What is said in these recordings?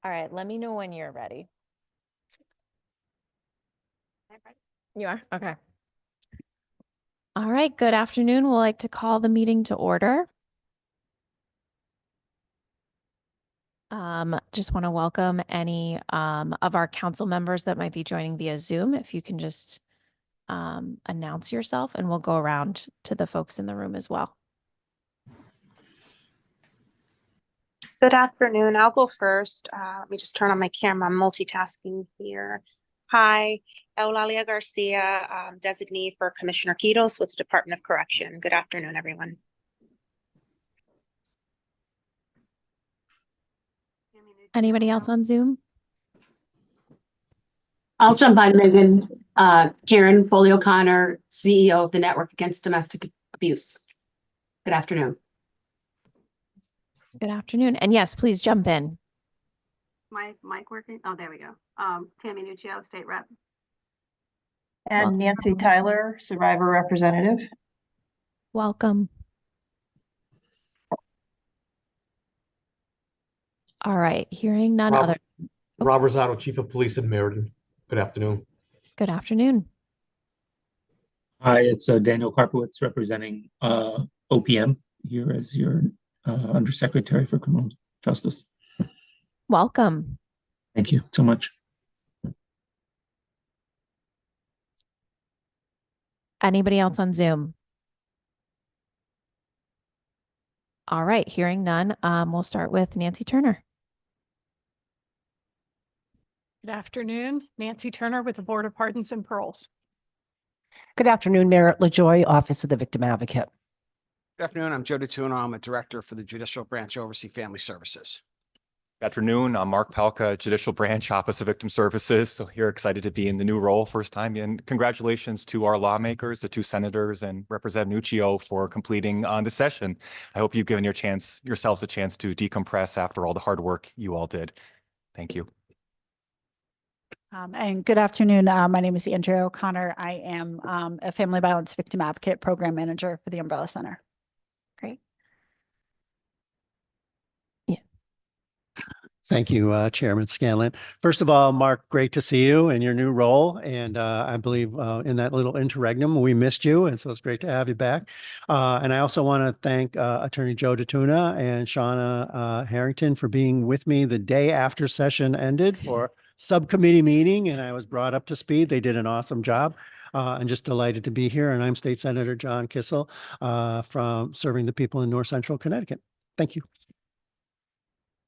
All right, let me know when you're ready. You are? Okay. All right, good afternoon. We'd like to call the meeting to order. Just want to welcome any of our council members that might be joining via Zoom. If you can just announce yourself, and we'll go around to the folks in the room as well. Good afternoon. I'll go first. Let me just turn on my camera. I'm multitasking here. Hi, Eulalia Garcia, designee for Commissioner Quitos with the Department of Correction. Good afternoon, everyone. Anybody else on Zoom? I'll jump on, Megan. Karen Foley-O'Connor, CEO of the Network Against Domestic Abuse. Good afternoon. Good afternoon. And yes, please jump in. My mic working? Oh, there we go. Tammy Nuccio, State Rep. And Nancy Tyler, Survivor Representative. Welcome. All right, hearing none other. Rob Rosado, Chief of Police in Meriden. Good afternoon. Good afternoon. Hi, it's Daniel Karpowitz representing OPM here as your Undersecretary for Criminal Justice. Welcome. Thank you so much. Anybody else on Zoom? All right, hearing none, we'll start with Nancy Turner. Good afternoon, Nancy Turner with the Board of Pardons and Paroles. Good afternoon, Merritt LaJoy, Office of the Victim Advocate. Good afternoon, I'm Joe DeTuno. I'm a director for the Judicial Branch, oversee family services. Good afternoon, I'm Mark Palka, Judicial Branch, Office of Victim Services. So here, excited to be in the new role first time. And congratulations to our lawmakers, the two senators and Representative Nuccio for completing the session. I hope you've given yourselves a chance to decompress after all the hard work you all did. Thank you. And good afternoon. My name is Andrea O'Connor. I am a Family Violence Victim Advocate Program Manager for the Umbrella Center. Great. Thank you, Chairman Scanlon. First of all, Mark, great to see you in your new role. And I believe in that little interregnum, we missed you. And so it's great to have you back. And I also want to thank Attorney Joe DeTuno and Shauna Harrington for being with me the day after session ended for subcommittee meeting. And I was brought up to speed. They did an awesome job. And just delighted to be here. And I'm State Senator John Kissel from serving the people in North Central Connecticut. Thank you.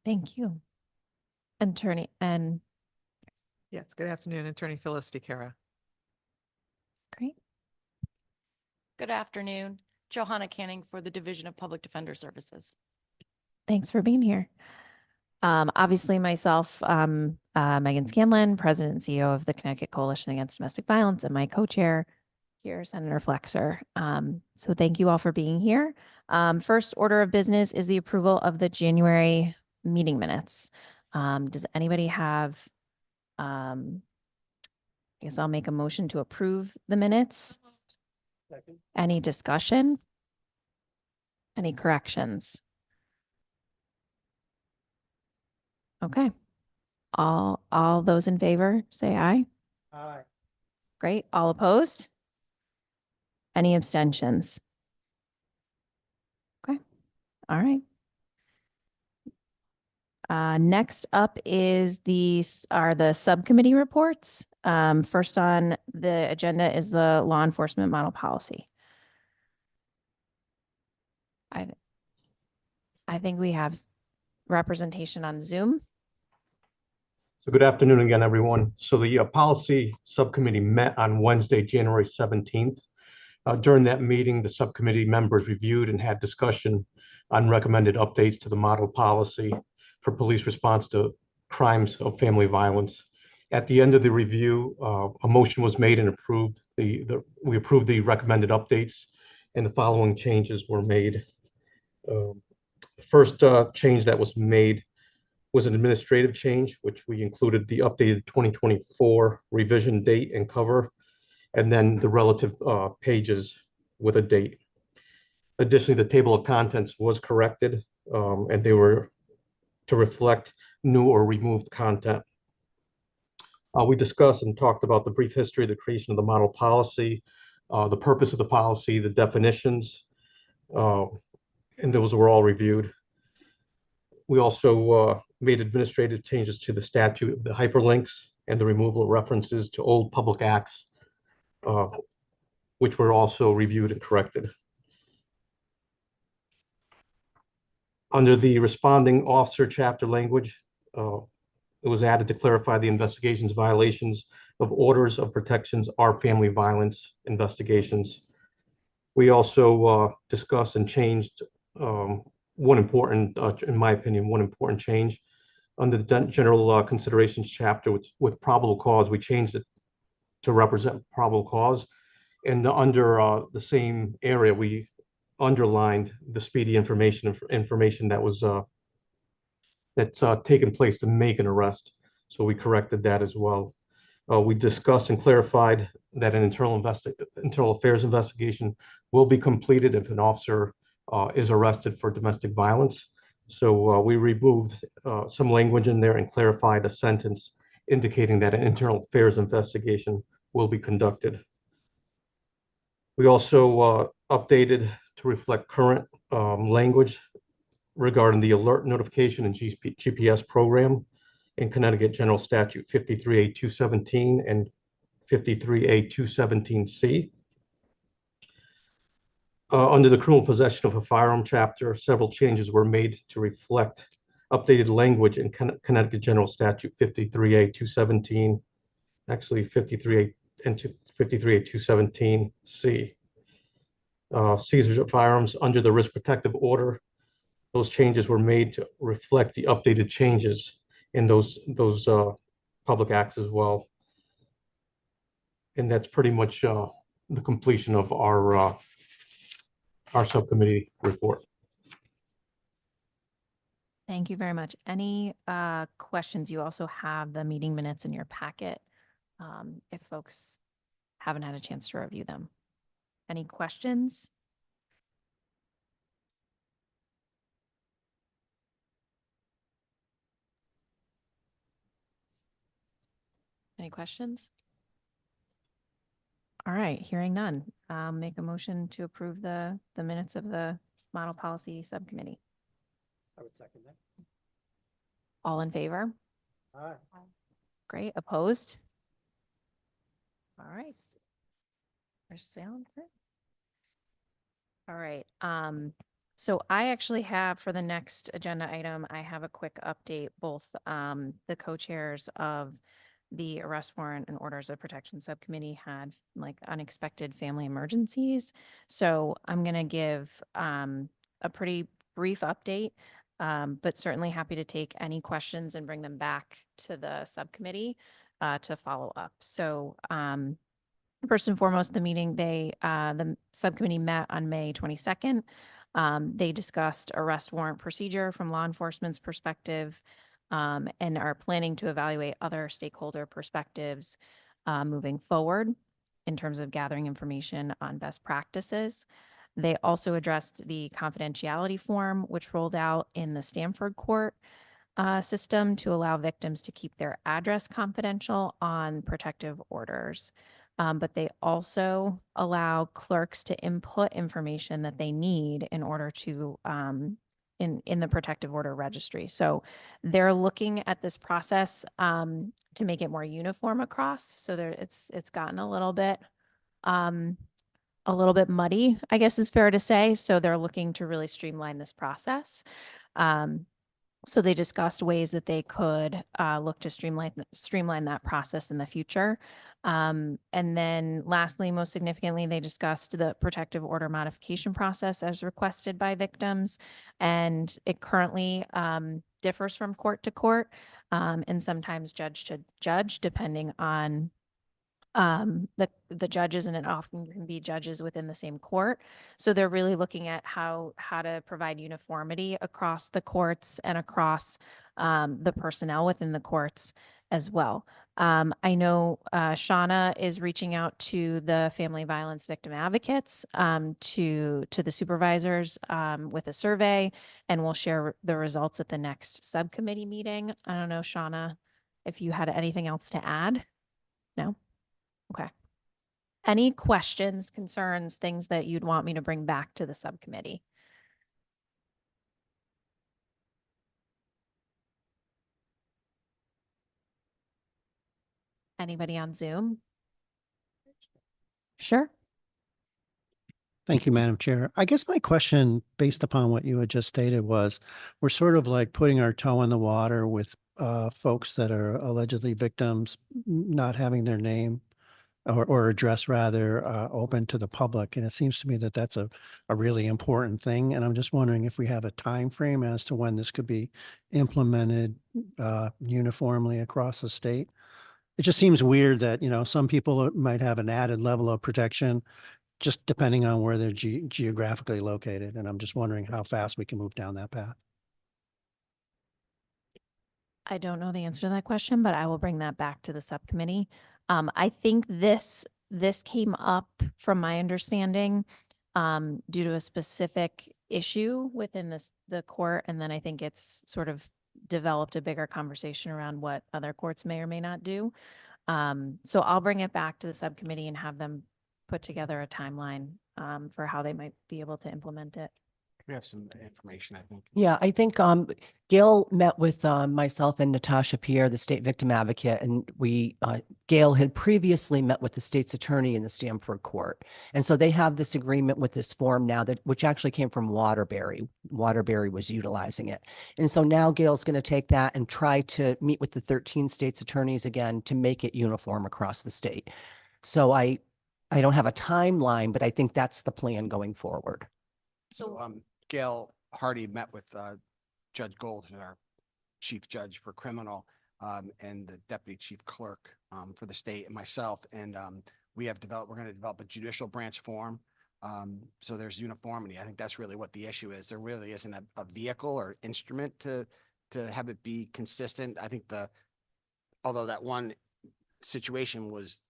Thank you. Attorney and yes, good afternoon, Attorney Phyllis DeCara. Great. Good afternoon, Johanna Canning for the Division of Public Defender Services. Thanks for being here. Obviously myself, Megan Scanlon, President and CEO of the Connecticut Coalition Against Domestic Violence, and my co-chair here, Senator Flexer. So thank you all for being here. First order of business is the approval of the January meeting minutes. Does anybody have, I guess I'll make a motion to approve the minutes. Second. Any discussion? Any corrections? Okay. All those in favor, say aye. Aye. Great. All opposed? Any abstentions? Okay. All right. Next up is the subcommittee reports. First on the agenda is the law enforcement model policy. I think we have representation on Zoom. So good afternoon again, everyone. So the policy subcommittee met on Wednesday, January 17th. During that meeting, the subcommittee members reviewed and had discussion on recommended updates to the model policy for police response to crimes of family violence. At the end of the review, a motion was made and approved. We approved the recommended updates, and the following changes were made. The first change that was made was an administrative change, which we included the updated 2024 revision date and cover, and then the relative pages with a date. Additionally, the table of contents was corrected, and they were to reflect new or removed content. We discussed and talked about the brief history of the creation of the model policy, the purpose of the policy, the definitions, and those were all reviewed. We also made administrative changes to the statute, the hyperlinks, and the removal of references to old public acts, which were also reviewed and corrected. Under the responding officer chapter language, it was added to clarify the investigations violations of orders of protections are family violence investigations. We also discussed and changed one important, in my opinion, one important change. Under the general considerations chapter with probable cause, we changed it to represent probable cause. And under the same area, we underlined the speedy information that was that's taken place to make an arrest. So we corrected that as well. We discussed and clarified that an internal affairs investigation will be completed if an officer is arrested for domestic violence. So we removed some language in there and clarified a sentence indicating that an internal affairs investigation will be conducted. We also updated to reflect current language regarding the alert notification and GPS program in Connecticut General Statute 53A217 and 53A217C. Under the criminal possession of a firearm chapter, several changes were made to reflect updated language in Connecticut General Statute 53A217, actually 53A and 53A217C. Seizures of firearms under the risk protective order. Those changes were made to reflect the updated changes in those public acts as well. And that's pretty much the completion of our subcommittee report. Thank you very much. Any questions? You also have the meeting minutes in your packet if folks haven't had a chance to review them. Any questions? Any questions? All right, hearing none. Make a motion to approve the minutes of the model policy subcommittee. I would second that. All in favor? Aye. Great. Opposed? All right. There's sound. All right. So I actually have for the next agenda item, I have a quick update. Both the co-chairs of the arrest warrant and orders of protection subcommittee had like unexpected family emergencies. So I'm going to give a pretty brief update, but certainly happy to take any questions and bring them back to the subcommittee to follow up. So first and foremost, the subcommittee met on May 22nd. They discussed arrest warrant procedure from law enforcement's perspective, and are planning to evaluate other stakeholder perspectives moving forward in terms of gathering information on best practices. They also addressed the confidentiality form, which rolled out in the Stamford court system to allow victims to keep their address confidential on protective orders. But they also allow clerks to input information that they need in order to in the protective order registry. So they're looking at this process to make it more uniform across. So it's gotten a little bit muddy, I guess is fair to say. So they're looking to really streamline this process. So they discussed ways that they could look to streamline that process in the future. And then lastly, most significantly, they discussed the protective order modification process as requested by victims. And it currently differs from court to court and sometimes judge to judge, depending on the judges, and it often can be judges within the same court. So they're really looking at how to provide uniformity across the courts and across the personnel within the courts as well. I know Shauna is reaching out to the family violence victim advocates, to the supervisors with a survey, and we'll share the results at the next subcommittee meeting. I don't know, Shauna, if you had anything else to add? No? Okay. Any questions, concerns, things that you'd want me to bring back to the subcommittee? Anybody on Zoom? Sure. Thank you, Madam Chair. I guess my question, based upon what you had just stated, was we're sort of like putting our toe in the water with folks that are allegedly victims not having their name or address rather open to the public. And it seems to me that that's a really important thing. And I'm just wondering if we have a time frame as to when this could be implemented uniformly across the state. It just seems weird that, you know, some people might have an added level of protection just depending on where they're geographically located. And I'm just wondering how fast we can move down that path. I don't know the answer to that question, but I will bring that back to the subcommittee. I think this came up, from my understanding, due to a specific issue within the court, and then I think it's sort of developed a bigger conversation around what other courts may or may not do. So I'll bring it back to the subcommittee and have them put together a timeline for how they might be able to implement it. We have some information, I think. Yeah, I think Gail met with myself and Natasha Pierre, the state victim advocate, and Gail had previously met with the state's attorney in the Stamford court. And so they have this agreement with this form now which actually came from Waterbury. Waterbury was utilizing it. And so now Gail's going to take that and try to meet with the 13 states attorneys again to make it uniform across the state. So I don't have a timeline, but I think that's the plan going forward. So Gail Hardy met with Judge Gold, who's our chief judge for criminal, and the deputy chief clerk for the state, and myself. And we're going to develop a judicial branch form. So there's uniformity. I think that's really what the issue is. There really isn't a vehicle or instrument to have it be consistent. I think although that one situation was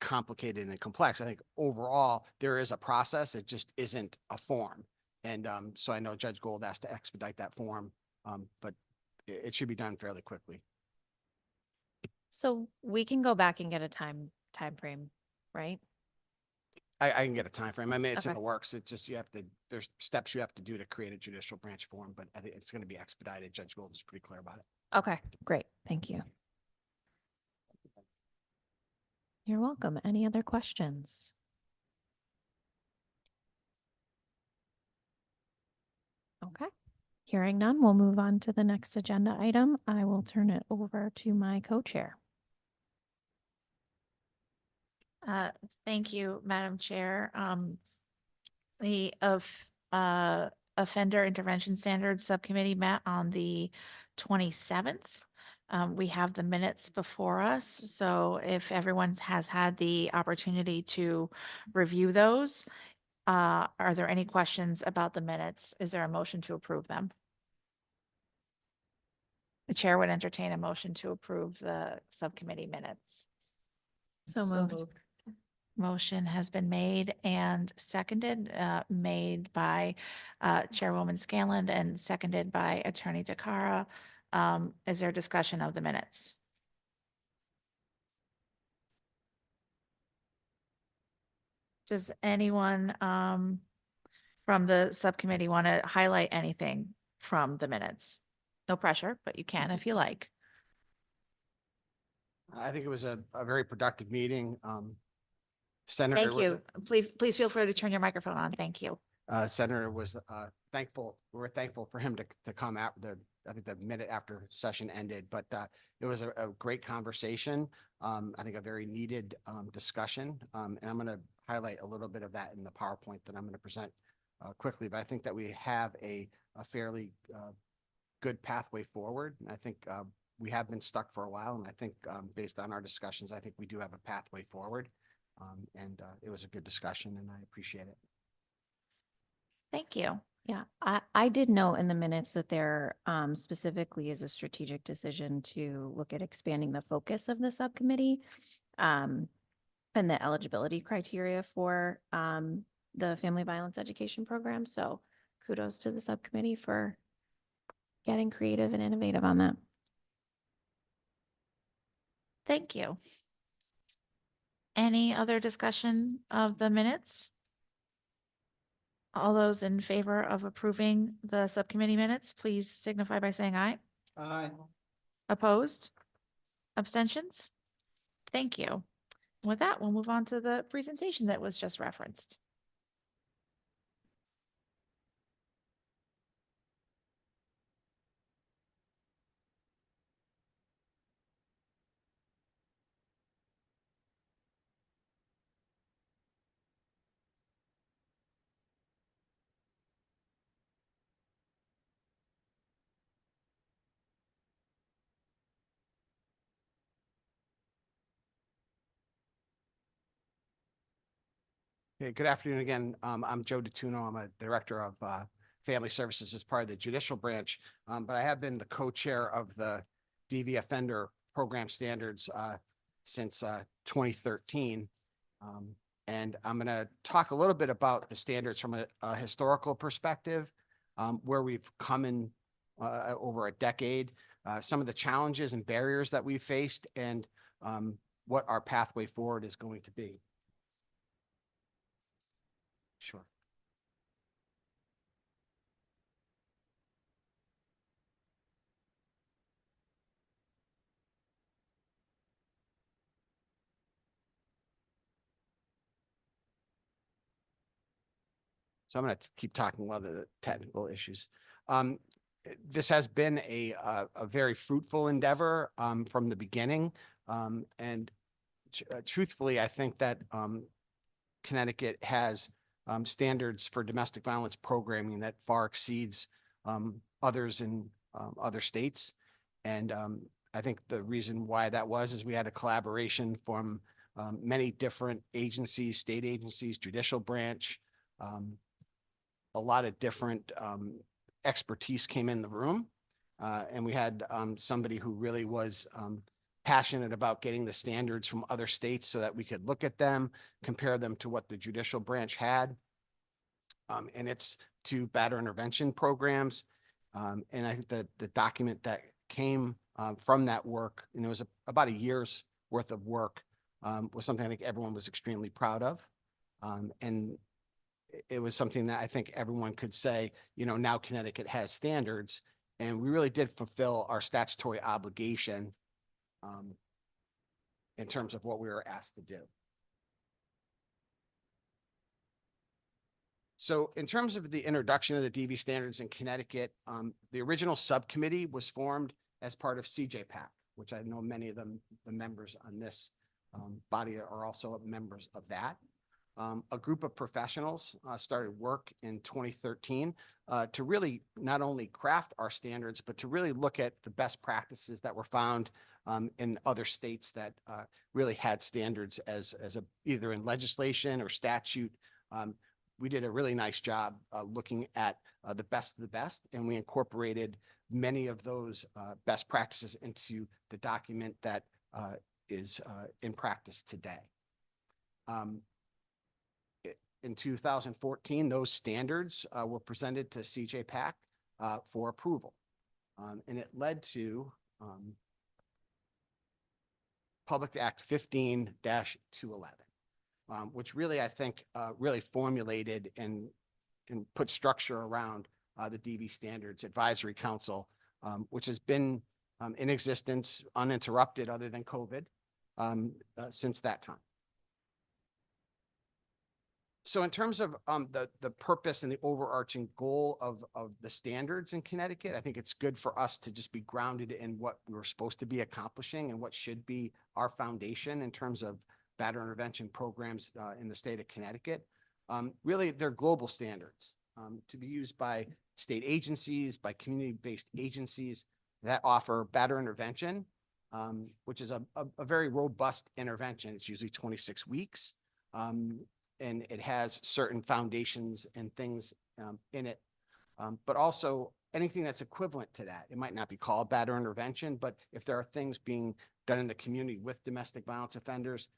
complicated and complex, I think overall there is a process. It just isn't a form. And so I know Judge Gold asked to expedite that form, but it should be done fairly quickly. So we can go back and get a time frame, right? I can get a time frame. I mean, it's in Okay. the works. It's just there's steps you have to do to create a judicial branch form, but I think it's going to be expedited. Judge Gold is pretty clear about it. Okay, great. Thank you. You're welcome. Any other questions? Okay. Hearing none, we'll move on to the next agenda item. I will turn it over to my co-chair. Thank you, Madam Chair. The Offender Intervention Standards Subcommittee met on the 27th. We have the minutes before us, so if everyone has had the opportunity to review those, are there any questions about the minutes? Is there a motion to approve them? The chair would entertain a motion to approve the subcommittee minutes. So moved. Motion has been made and seconded, made by Chairwoman Scanlon and seconded by Attorney DeCara. Is there discussion of the minutes? Does anyone from the subcommittee want to highlight anything from the minutes? No pressure, but you can if you like. I think it was a very productive meeting. Senator Thank was you. Please feel free to turn your microphone on. Thank you. Senator was thankful. We were thankful for him to come out I think the minute after session ended, but it was a great conversation. I think a very needed discussion. And I'm going to highlight a little bit of that in the PowerPoint that I'm going to present quickly. But I think that we have a fairly good pathway forward. And I think we have been stuck for a while. And I think based on our discussions, I think we do have a pathway forward. And it was a good discussion and I appreciate it. Thank you. Yeah, I did note in the minutes that there specifically is a strategic decision to look at expanding the focus of the subcommittee and the eligibility criteria for the family violence education program. So kudos to the subcommittee for getting creative and innovative on that. Thank you. Any other discussion of the minutes? All those in favor of approving the subcommittee minutes, please signify by saying aye. Aye. Opposed? Abstentions? Thank you. With that, we'll move on to the presentation that was just referenced. Okay, good afternoon again. I'm Joe DeTuno. I'm a director of Family Services as part of the judicial branch, but I have been the co-chair of the DV Offender Program Standards since 2013. And I'm going to talk a little bit about the standards from a historical perspective, where we've come in over a decade, some of the challenges and barriers that we've faced, and what our pathway forward is going to be. Sure. So I'm going to keep talking about the technical issues. This has been a very fruitful endeavor from the beginning. And truthfully, I think that Connecticut has standards for domestic violence programming that far exceeds others in other states. And I think the reason why that was is we had a collaboration from many different agencies, state agencies, judicial branch, a lot of different expertise came in the room. And we had somebody who really was passionate about getting the standards from other states so that we could look at them, compare them to what the judicial branch had. And it's to batter intervention programs. And I think that the document that came from that work, and it was about a year's worth of work, was something I think everyone was extremely proud of. And it was something that I think everyone could say, now Connecticut has standards, and we really did fulfill our statutory obligation in terms of what we were asked to do. So in terms of the introduction of the DV standards in Connecticut, the original subcommittee was formed as part of CJPAC, which I know many of the members on this body are also members of that. A group of professionals started work in 2013 to really not only craft our standards, but to really look at the best practices that were found in other states that really had standards as either in legislation or statute. We did a really nice job looking at the best of the best, and we incorporated many of those best practices into the document that is in practice today. In 2014, those standards were presented to CJPAC for approval. And it led to Public Act 15-211, which really, I think, really formulated and put structure around the DV Standards Advisory Council, which has been in existence uninterrupted other than COVID since that time. So in terms of the purpose and the overarching goal of the standards in Connecticut, I think it's good for us to just be grounded in what we were supposed to be accomplishing and what should be our foundation in terms of batter intervention programs in the state of Connecticut. Really, they're global standards to be used by state agencies, by community-based agencies that offer batter intervention, which is a very robust intervention. It's usually 26 weeks. And it has certain foundations and things in it but also anything that's equivalent to that. It might not be called batterer intervention, but if there are things being done in the community with domestic violence offenders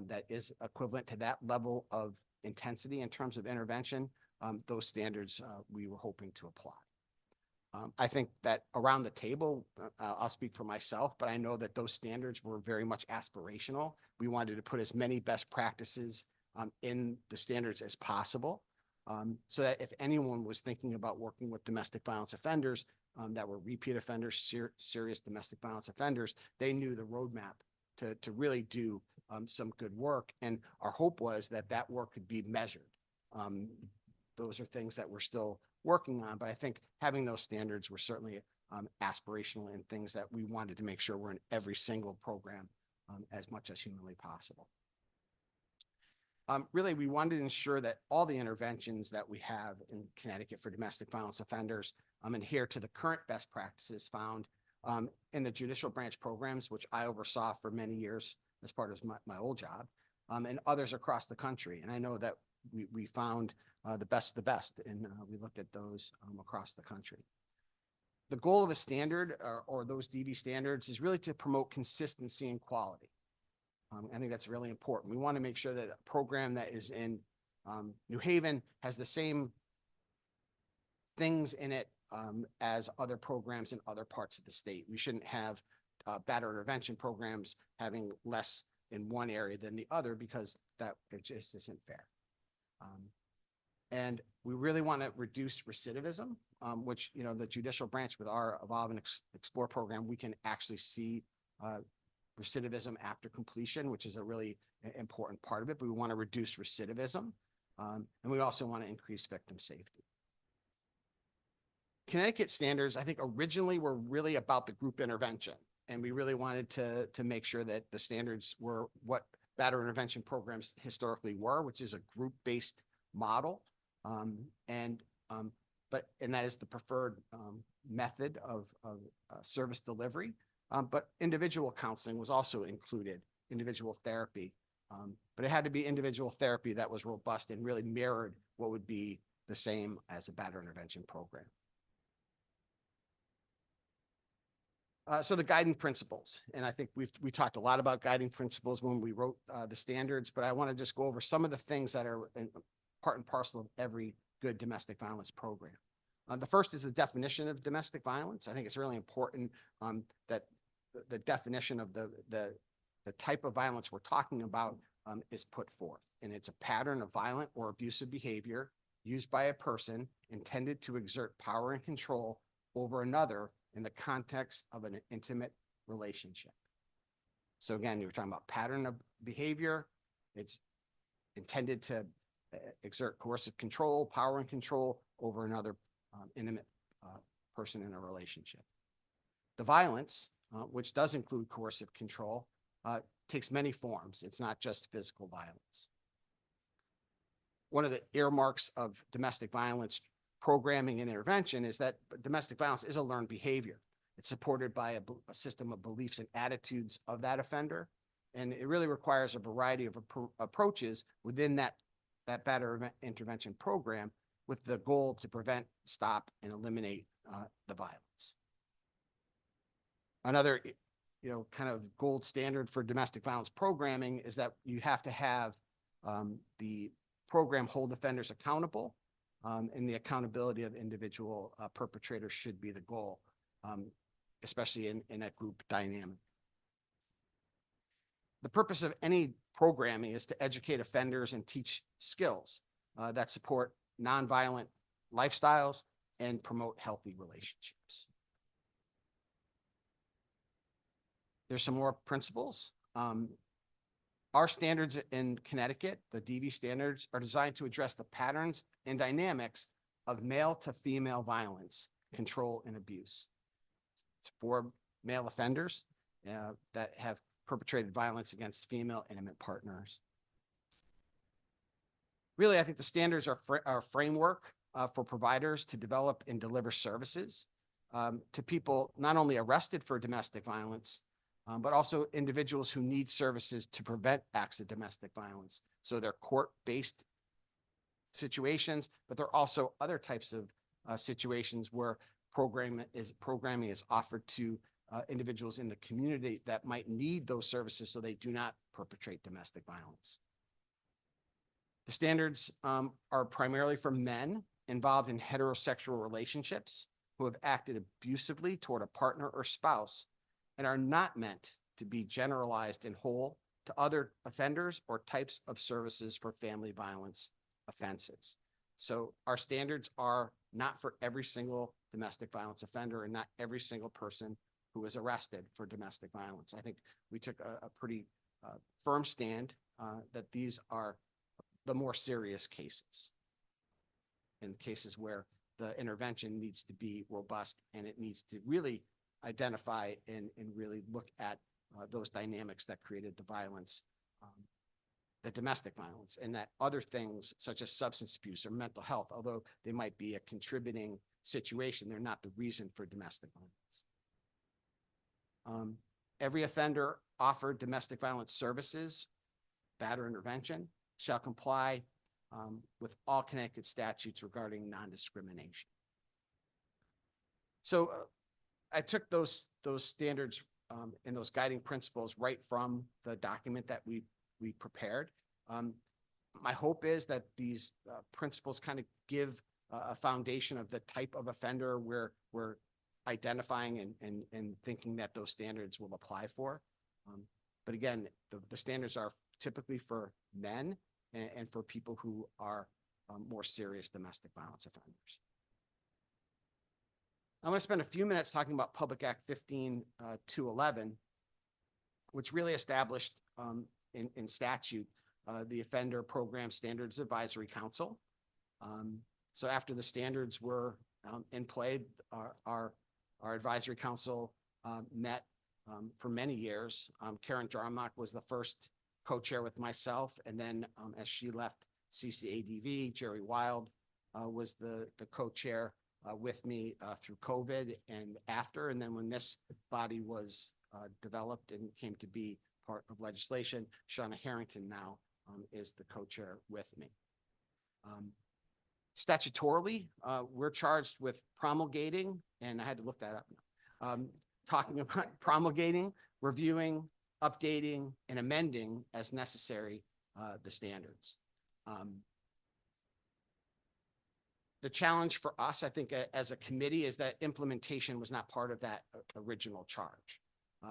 that is equivalent to that level of intensity in terms of intervention, those standards we were hoping to apply. I think that around the table, I'll speak for myself, but I know that those standards were very much aspirational. We wanted to put as many best practices in the standards as possible, so that if anyone was thinking about working with domestic violence offenders that were repeat offenders, serious domestic violence offenders, they knew the roadmap to really do some good work. And our hope was that that work could be measured. Those are things that we're still working on, but I think having those standards were certainly aspirational and things that we wanted to make sure were in every single program as much as humanly possible. Really, we wanted to ensure that all the interventions that we have in Connecticut for domestic violence offenders adhere to the current best practices found in the judicial branch programs, which I oversaw for many years as part of my old job, and others across the country. And I know that we found the best of the best, and we looked at those across the country. The goal of a standard or those DV standards is really to promote consistency and quality. I think that's really important. We want to make sure that a program that is in New Haven has the same things in it as other programs in other parts of the state. We shouldn't have batterer intervention programs having less in one area than the other, because that it just isn't fair. And we really want to reduce recidivism, which, you know, the judicial branch with our Evolve and Explore program, we can actually see recidivism after completion, which is a really important part of it. But we want to reduce recidivism, and we also want to increase victim safety. Connecticut standards, I think, originally were really about the group intervention, and we really wanted to make sure that the standards were what batterer intervention programs historically were, which is a group-based model, and that is the preferred method of service delivery. But individual counseling was also included, individual therapy, but it had to be individual therapy that was robust and really mirrored what would be the same as a batterer intervention program. So the guiding principles, and I think we talked a lot about guiding principles when we wrote the standards, but I want to just go over some of the things that are part and parcel of every good domestic violence program. The first is the definition of domestic violence. I think it's really important that the definition of the type of violence we're talking about is put forth. And it's a pattern of violent or abusive behavior used by a person intended to exert power and control over another in the context of an intimate relationship. So again, you were talking about pattern of behavior. It's intended to exert coercive control, power and control over another intimate person in a relationship. The violence, which does include coercive control, takes many forms. It's not just physical violence. One of the earmarks of domestic violence programming and intervention is that domestic violence is a learned behavior. It's supported by a system of beliefs and attitudes of that offender. And it really requires a variety of approaches within that batterer intervention program, with the goal to prevent, stop, and eliminate the violence. Another, kind of gold standard for domestic violence programming is that you have to have the program hold offenders accountable, and the accountability of individual perpetrators should be the goal, especially in a group dynamic. The purpose of any programming is to educate offenders and teach skills that support nonviolent lifestyles and promote healthy relationships. There's some more principles. Our standards in Connecticut, the DV standards, are designed to address the patterns and dynamics of male to female violence, control, and abuse. It's for male offenders that have perpetrated violence against female intimate partners. Really, I think the standards are a framework for providers to develop and deliver services to people not only arrested for domestic violence, but also individuals who need services to prevent acts of domestic violence. So they're court-based situations, but they're also other types of situations where programming is offered to individuals in the community that might need those services so they do not perpetrate domestic violence. The standards are primarily for men involved in heterosexual relationships who have acted abusively toward a partner or spouse and are not meant to be generalized in whole to other offenders or types of services for family violence offenses. So our standards are not for every single domestic violence offender and not every single person who is arrested for domestic violence. I think we took a pretty firm stand that these are the more serious cases, in cases where the intervention needs to be robust and it needs to really identify and really look at those dynamics that created the violence, the domestic violence, and that other things such as substance abuse or mental health, although they might be a contributing situation, they're not the reason for domestic violence. Every offender offered domestic violence services, batterer intervention, shall comply with all Connecticut statutes regarding non-discrimination. So I took those standards and those guiding principles right from the document that we prepared. My hope is that these principles kind of give a foundation of the type of offender we're identifying and thinking that those standards will apply for. But again, the standards are typically for men and for people who are more serious domestic violence offenders. I'm going to spend a few minutes talking about Public Act 15-211, which really established in statute the Offender Program Standards Advisory Council. So after the standards were in play, our advisory council met for many years. Karen Jarmach was the first co-chair with myself, and then as she left CCADV, Jerry Wild was the co-chair with me through COVID and after. And then when this body was developed and came to be part of legislation, Shauna Harrington now is the co-chair with me. Statutorily, we're charged with promulgating, and I had to look that up, talking about promulgating, reviewing, updating, and amending as necessary the standards. The challenge for us, I think, as a committee is that implementation was not part of that original charge.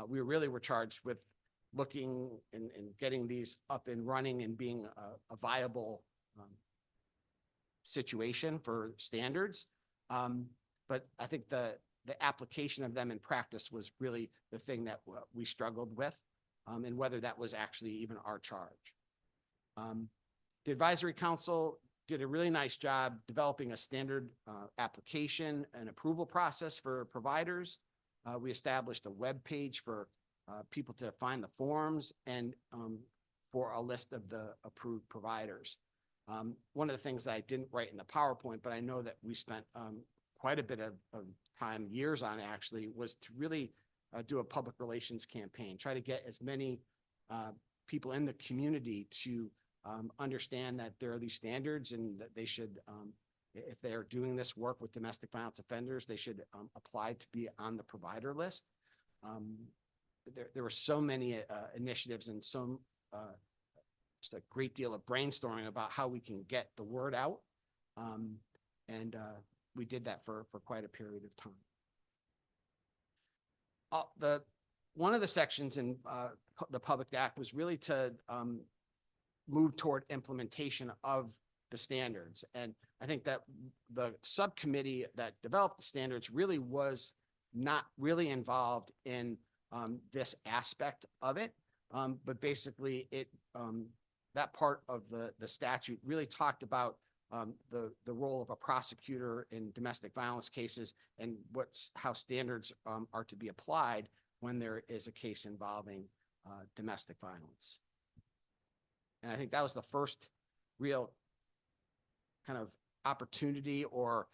We really were charged with looking and getting these up and running and being a viable situation for standards. But I think the application of them in practice was really the thing that we struggled with, and whether that was actually even our charge. The advisory council did a really nice job developing a standard application and approval process for providers. We established a web page for people to find the forms and for a list of the approved providers. One of the things that I didn't write in the PowerPoint, but I know that we spent quite a bit of time, years on actually, was to really do a public relations campaign, try to get as many people in the community to understand that there are these standards and that they should, if they're doing this work with domestic violence offenders, they should apply to be on the provider list. There were so many initiatives and just a great deal of brainstorming about how we can get the word out. And we did that for quite a period of time. One of the sections in the Public Act was really to move toward implementation of the standards. And I think that the subcommittee that developed the standards really was not really involved in this aspect of it. But basically that part of the statute really talked about the role of a prosecutor in domestic violence cases and how standards are to be applied when there is a case involving domestic violence. And I think that was the first real kind of opportunity or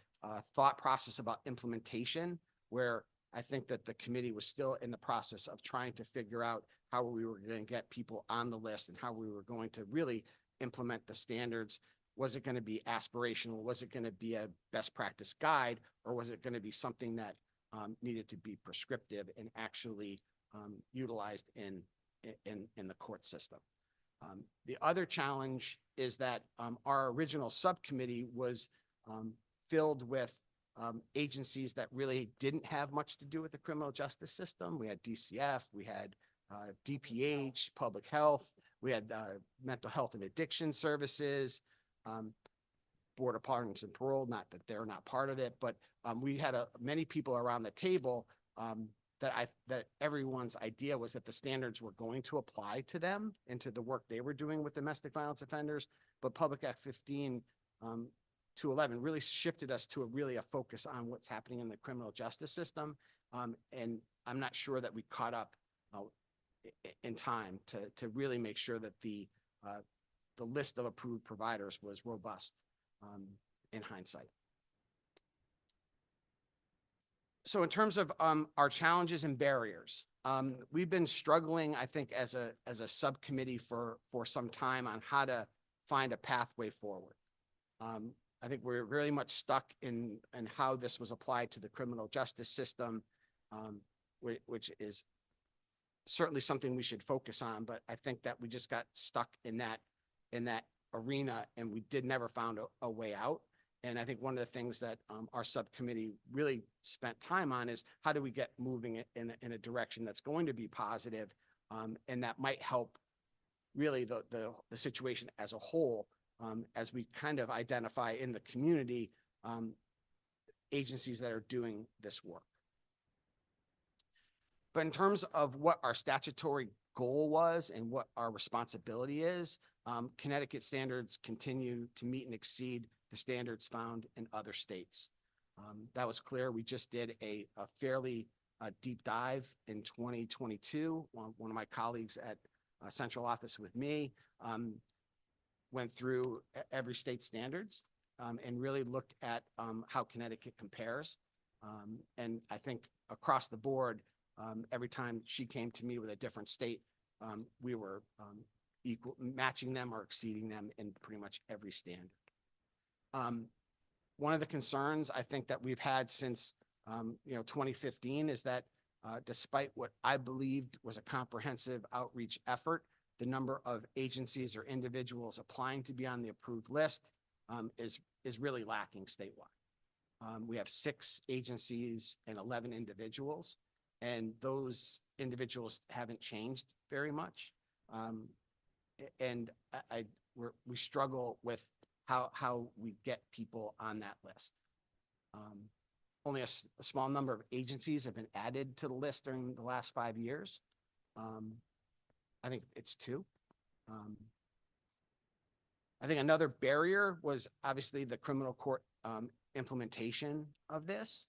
thought process about implementation, where I think that the committee was still in the process of trying to figure out how we were going to get people on the list and how we were going to really implement the standards Was it going to be aspirational? Was it going to be a best practice guide? Or was it going to be something that needed to be prescriptive and actually utilized in the court system? The other challenge is that our original subcommittee was filled with agencies that really didn't have much to do with the criminal justice system. We had DCF, we had DPH, public health, we had mental health and addiction services, Board of Pardons and Parole, not that they're not part of it, but we had many people around the table that everyone's idea was that the standards were going to apply to them and to the work they were doing with domestic violence offenders. But Public Act 15 211 really shifted us to a focus on what's happening in the criminal justice system. And I'm not sure that we caught up in time to really make sure that the list of approved providers was robust in hindsight. So in terms of our challenges and barriers, we've been struggling, I think, as a subcommittee for some time on how to find a pathway forward. I think we're very much stuck in how this was applied to the criminal justice system, which is certainly something we should focus on. But I think that we just got stuck in that arena, and we never found a way out. And I think one of the things that our subcommittee really spent time on is how do we get moving in a direction that's going to be positive, and that might help really the situation as a whole, as we kind of identify in the community agencies that are doing this work. But in terms of what our statutory goal was and what our responsibility is, Connecticut standards continue to meet and exceed the standards found in other states. That was clear. We just did a fairly deep dive in 2022. One of my colleagues at central office with me went through every state standards and really looked at how Connecticut compares. And I think across the board, every time she came to me with a different state, we were matching them or exceeding them in pretty much every standard. One of the concerns I think that we've had since 2015 is that despite what I believed was a comprehensive outreach effort, the number of agencies or individuals applying to be on the approved list is really lacking statewide. We have 6 agencies and 11 individuals, and those individuals haven't changed very much. And we struggle with how we get people on that list. Only a small number of agencies have been added to the list during the last 5 years. I think it's 2. I think another barrier was obviously the criminal court implementation of this.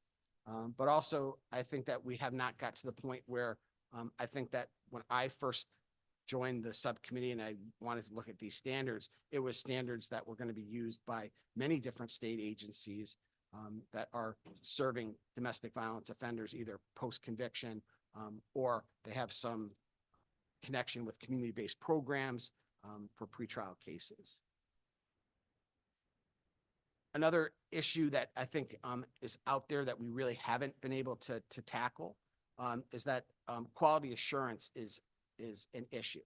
But also, I think that we have not got to the point where I think that when I first joined the subcommittee and I wanted to look at these standards, it was standards that were going to be used by many different state agencies that are serving domestic violence offenders, either post-conviction or they have some connection with community-based programs for pretrial cases. Another issue that I think is out there that we really haven't been able to tackle is that quality assurance is an issue.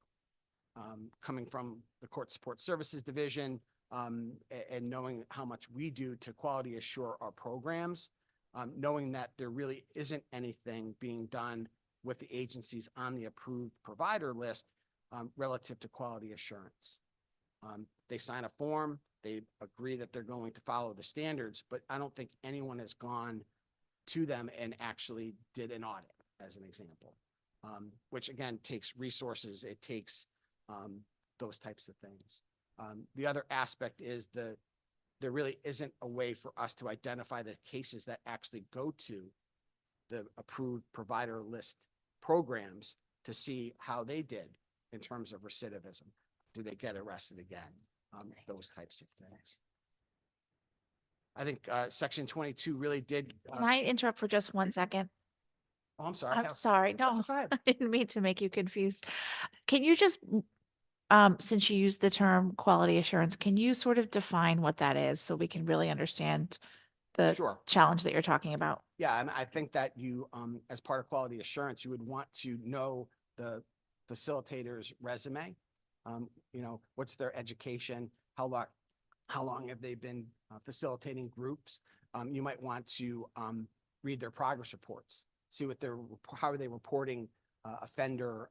Coming from the Court Support Services Division and knowing how much we do to quality assure our programs, knowing that there really isn't anything being done with the agencies on the approved provider list relative to quality assurance. They sign a form, they agree that they're going to follow the standards, but I don't think anyone has gone to them and actually did an audit, as an example, which again takes resources, it takes those types of things. The other aspect is there really isn't a way for us to identify the cases that actually go to the approved provider list programs to see how they did in terms of recidivism. Do they get arrested again? Those types of things. I think section 22 really did. Can I interrupt for just 1 second? Oh, I'm sorry. I'm sorry. No, That's okay. I didn't mean to make you confused. Can you just Since you used the term quality assurance, can you sort of define what that is so we can really understand the Sure. challenge that you're talking about? Yeah, I think that you, as part of quality assurance, you would want to know the facilitator's resume. What's their education? How long have they been facilitating groups? You might want to read their progress reports, see how are they reporting offender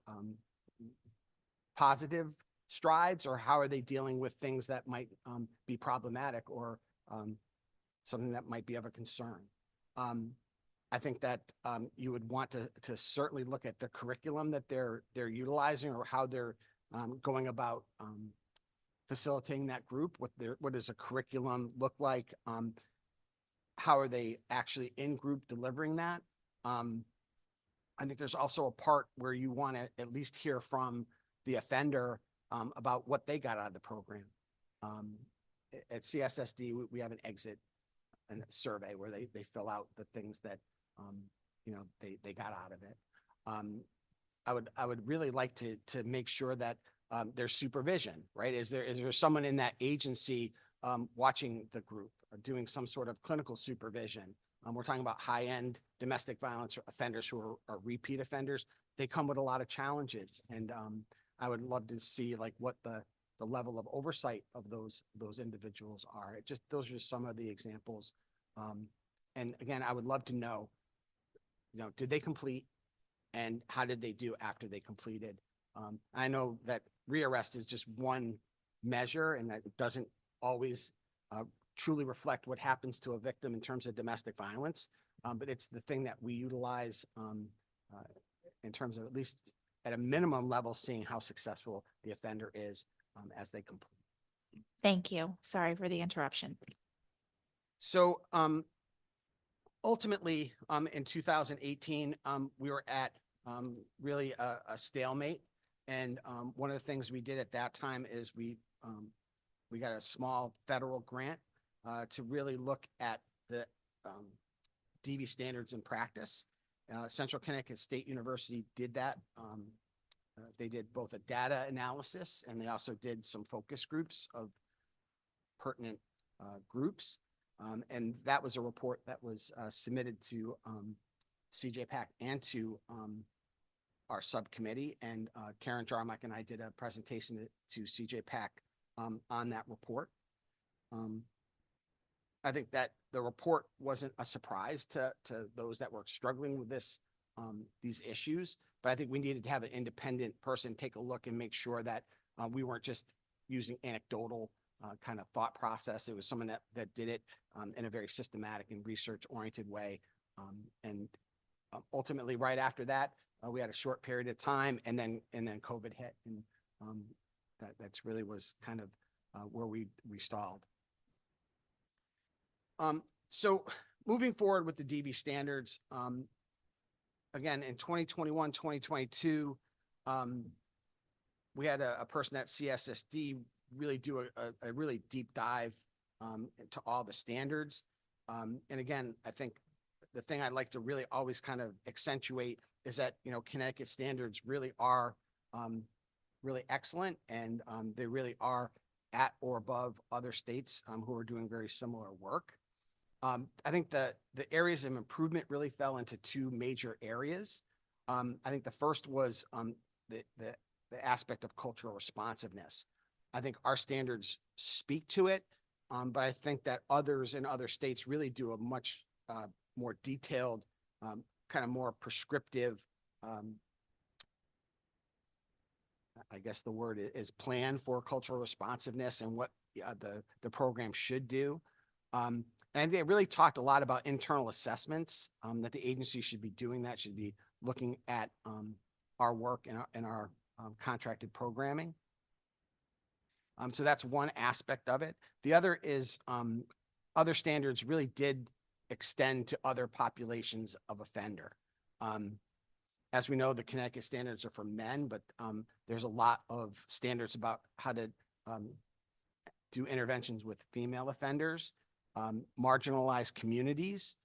positive strides, or how are they dealing with things that might be problematic or something that might be of a concern. I think that you would want to certainly look at the curriculum that they're utilizing, or how they're going about facilitating that group. What does a curriculum look like? How are they actually in group delivering that? I think there's also a part where you want to at least hear from the offender about what they got out of the program. At CSSD, we have an exit and survey where they fill out the things that they got out of it. I would really like to make sure that there's supervision, right? Is there someone in that agency watching the group, or doing some sort of clinical supervision? We're talking about high-end domestic violence offenders who are repeat offenders. They come with a lot of challenges, and I would love to see like what the level of oversight of those individuals are. Those are some of the examples. And again, I would love to know, did they complete, and how did they do after they completed? I know that rearrest is just one measure, and that doesn't always truly reflect what happens to a victim in terms of domestic violence, but it's the thing that we utilize in terms of, at least at a minimum level, seeing how successful the offender is as they complete. Thank you. Sorry for the interruption. So ultimately, in 2018, we were at really a stalemate. And one of the things we did at that time is we got a small federal grant to really look at the DV standards in practice. Central Connecticut State University did that. They did both a data analysis, and they also did some focus groups of pertinent groups. And that was a report that was submitted to CJPAC and to our subcommittee. And Karen Jarmuck and I did a presentation to CJPAC on that report. I think that the report wasn't a surprise to those that were struggling with these issues, but I think we needed to have an independent person take a look and make sure that we weren't just using anecdotal kind of thought process. It was someone that did it in a very systematic and research-oriented way. And ultimately, right after that, we had a short period of time, and then COVID hit, and that's really was kind of where we stalled. So moving forward with the DV standards, again, in 2021, 2022, we had a person at CSSD really do a really deep dive into all the standards. And again, I think the thing I'd like to really always kind of accentuate is that, Connecticut standards really are really excellent, and they really are at or above other states who are doing very similar work. I think the areas of improvement really fell into two major areas. I think the first was the aspect of cultural responsiveness. I think our standards speak to it, but I think that others in other states really do a much more detailed, kind of more prescriptive, I guess the word is plan for cultural responsiveness and what the program should do. And they really talked a lot about internal assessments, that the agency should be doing that, should be looking at our work and our contracted programming. So that's one aspect of it. The other is other standards really did extend to other populations of offender. As we know, the Connecticut standards are for men, but there's a lot of standards about how to do interventions with female offenders, marginalized communities,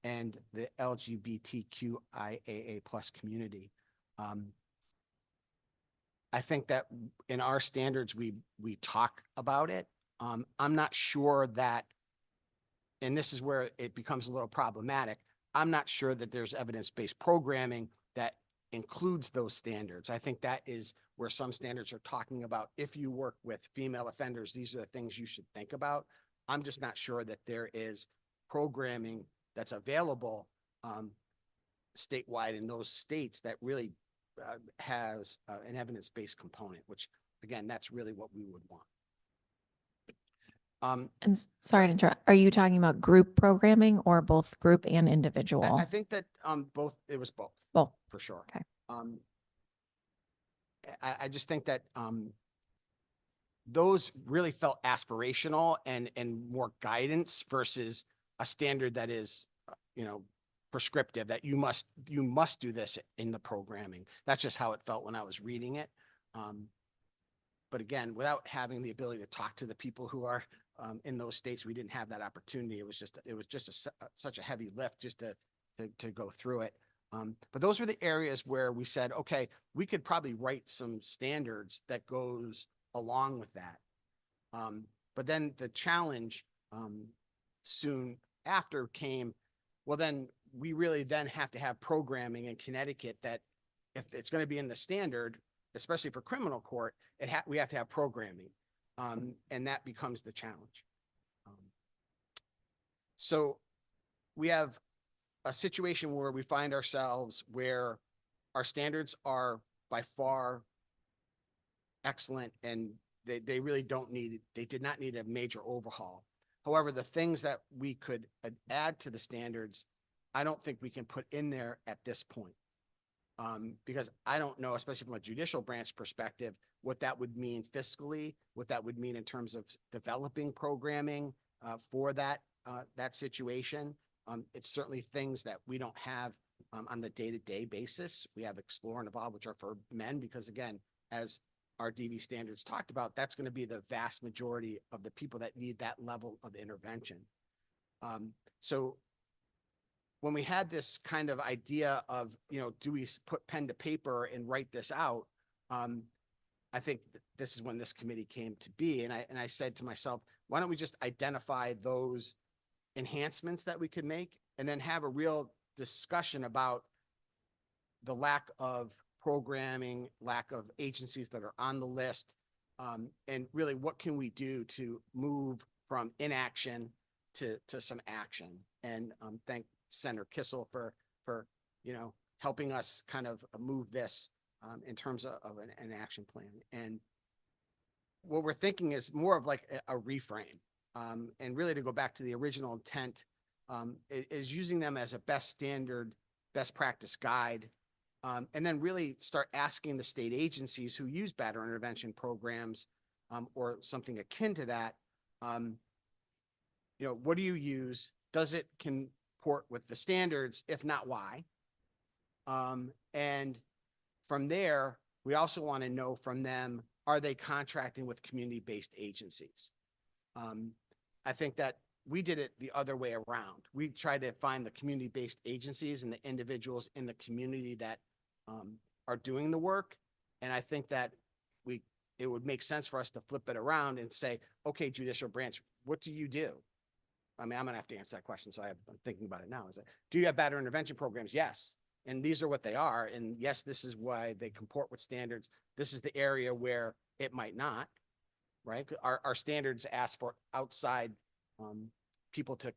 and the LGBTQIAA+ community. I think that in our standards, we talk about it. I'm not sure that, and this is where it becomes a little problematic. I'm not sure that there's evidence-based programming that includes those standards. I think that is where some standards are talking about, if you work with female offenders, these are the things you should think about. I'm just not sure that there is programming that's available statewide in those states that really has an evidence-based component, which again, that's really what we would want. And sorry to interrupt. Are you talking about group programming or both group and individual? I think that both, it was both. Both. For sure. Okay. I just think that those really felt aspirational and more guidance versus a standard that is, prescriptive, that you must do this in the programming. That's just how it felt when I was reading it. But again, without having the ability to talk to the people who are in those states, we didn't have that opportunity. It was just such a heavy lift just to go through it. But those were the areas where we said, okay, we could probably write some standards that goes along with that. But then the challenge soon after came, well, then we really then have to have programming in Connecticut that if it's going to be in the standard, especially for criminal court, we have to have programming. And that becomes the challenge. So we have a situation where we find ourselves where our standards are by far excellent and they really they did not need a major overhaul. However, the things that we could add to the standards, I don't think we can put in there at this point. Because I don't know, especially from a judicial branch perspective, what that would mean fiscally, what that would mean in terms of developing programming for that situation. It's certainly things that we don't have on the day-to-day basis. We have Explore and Evolve, which are for men, because again, as our DV standards talked about, that's going to be the vast majority of the people that need that level of intervention. So when we had this kind of idea of, do we put pen to paper and write this out? I think this is when this committee came to be. And I said to myself, why don't we just identify those enhancements that we could make and then have a real discussion about the lack of programming, lack of agencies that are on the list, and really what can we do to move from inaction to some action. And thank Senator Kissel for helping us kind of move this in terms of an action plan. And what we're thinking is more of like a reframe, and really to go back to the original intent, is using them as a best standard, best practice guide, and then really start asking the state agencies who use batterer intervention programs or something akin to that, what do you use? Does it comport with the standards? If not, why? And from there, we also want to know from them, are they contracting with community-based agencies? I think that we did it the other way around. We tried to find the community-based agencies and the individuals in the community that are doing the work. And I think that it would make sense for us to flip it around and say, okay, judicial branch, what do you do? I mean, I'm gonna have to answer that question. So I'm thinking about it now. Is that, do you have batterer intervention programs? Yes. And these are what they are. And yes, this is why they comport with standards. This is the area where it might not, right? Our standards ask for outside people to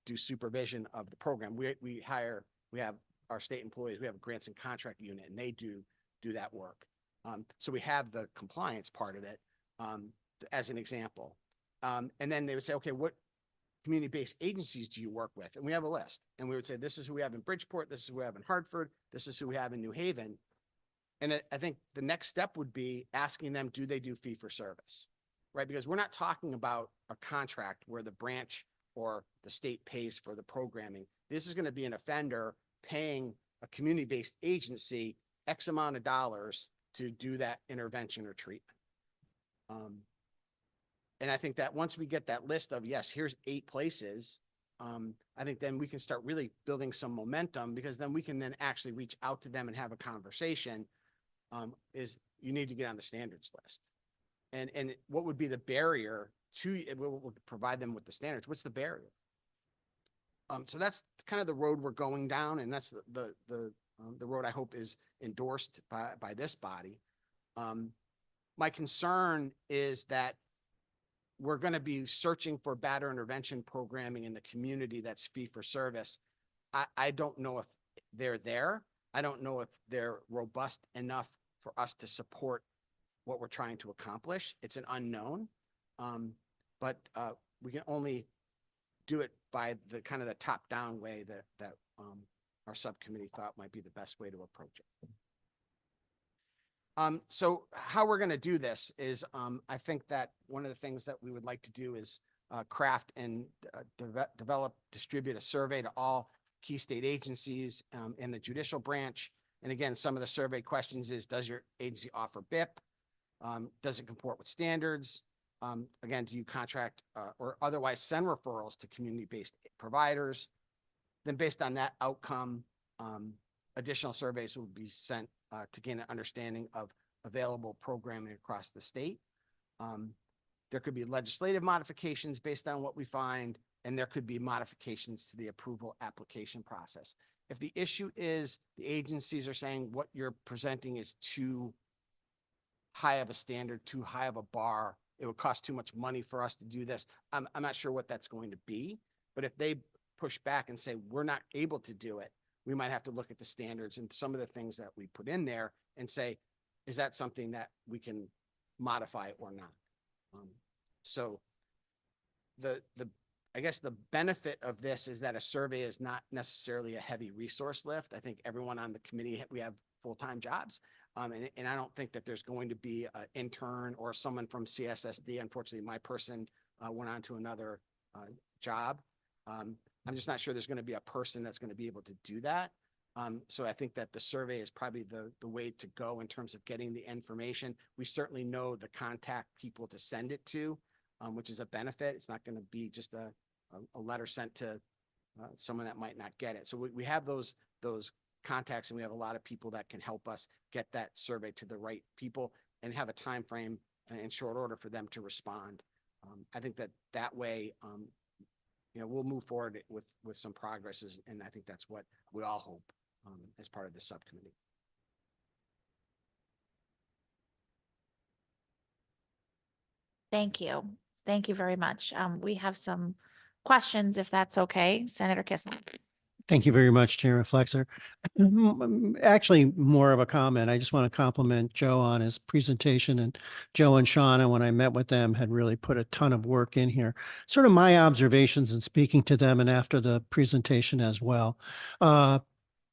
do supervision of the program. We have our state employees, we have a grants and contract unit, and they do that work. So we have the compliance part of it as an example. And then they would say, okay, what community-based agencies do you work with? And we have a list. And we would say, this is who we have in Bridgeport, this is who we have in Hartford, this is who we have in New Haven. And I think the next step would be asking them, do they do fee for service, right? Because we're not talking about a contract where the branch or the state pays for the programming. This is going to be an offender paying a community-based agency X amount of dollars to do that intervention or treatment. And I think that once we get that list of, yes, here's 8 places, I think then we can start really building some momentum, because then we can then actually reach out to them and have a conversation. is you need to get on the standards list. And what would be the barrier to, it will provide them with the standards? What's the barrier? So that's kind of the road we're going down, and that's the road I hope is endorsed by this body. My concern is that we're going to be searching for batter intervention programming in the community that's fee for service. I don't know if they're there. I don't know if they're robust enough for us to support what we're trying to accomplish. It's an unknown, but we can only do it by the kind of the top-down way that our subcommittee thought might be the best way to approach it. So how we're going to do this is, I think that one of the things that we would like to do is craft and distribute a survey to all key state agencies in the judicial branch. And again, some of the survey questions is, does your agency offer BIP? Does it comport with standards? Again, do you contract or otherwise send referrals to community-based providers? Then based on that outcome, additional surveys will be sent to gain an understanding of available programming across the state. There could be legislative modifications based on what we find, and there could be modifications to the approval application process. If the issue is the agencies are saying what you're presenting is too high of a standard, too high of a bar, it would cost too much money for us to do this, I'm not sure what that's going to be. But if they push back and say we're not able to do it, we might have to look at the standards and some of the things that we put in there and say, is that something that we can modify or not? So I guess the benefit of this is that a survey is not necessarily a heavy resource lift. I think everyone on the committee, we have full-time jobs. And I don't think that there's going to be an intern or someone from CSSD. Unfortunately, my person went on to another job. I'm just not sure there's going to be a person that's going to be able to do that. So I think that the survey is probably the way to go in terms of getting the information. We certainly know the contact people to send it to, which is a benefit. It's not going to be just a letter sent to someone that might not get it. So we have those contacts, and we have a lot of people that can help us get that survey to the right people and have a time frame in short order for them to respond. I think that way, we'll move forward with some progresses, and I think that's what we all hope as part of the subcommittee. Thank you. Thank you very much. We have some questions, if that's okay. Senator Kissel. Thank you very much, Chairman Flexer. Actually, more of a comment. I just want to compliment Joe on his presentation, and Joe and Shauna, when I met with them, had really put a ton of work in here. Sort of my observations and speaking to them and after the presentation as well.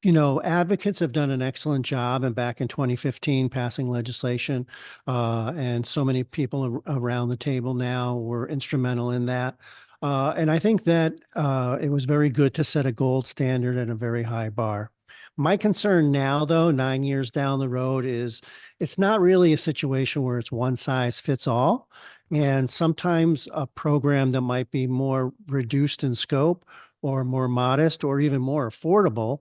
Advocates have done an excellent job, and back in 2015 passing legislation, and so many people around the table now were instrumental in that. And I think that it was very good to set a gold standard and a very high bar. My concern now, though, 9 years down the road, is it's not really a situation where it's one size fits all. And sometimes a program that might be more reduced in scope or more modest or even more affordable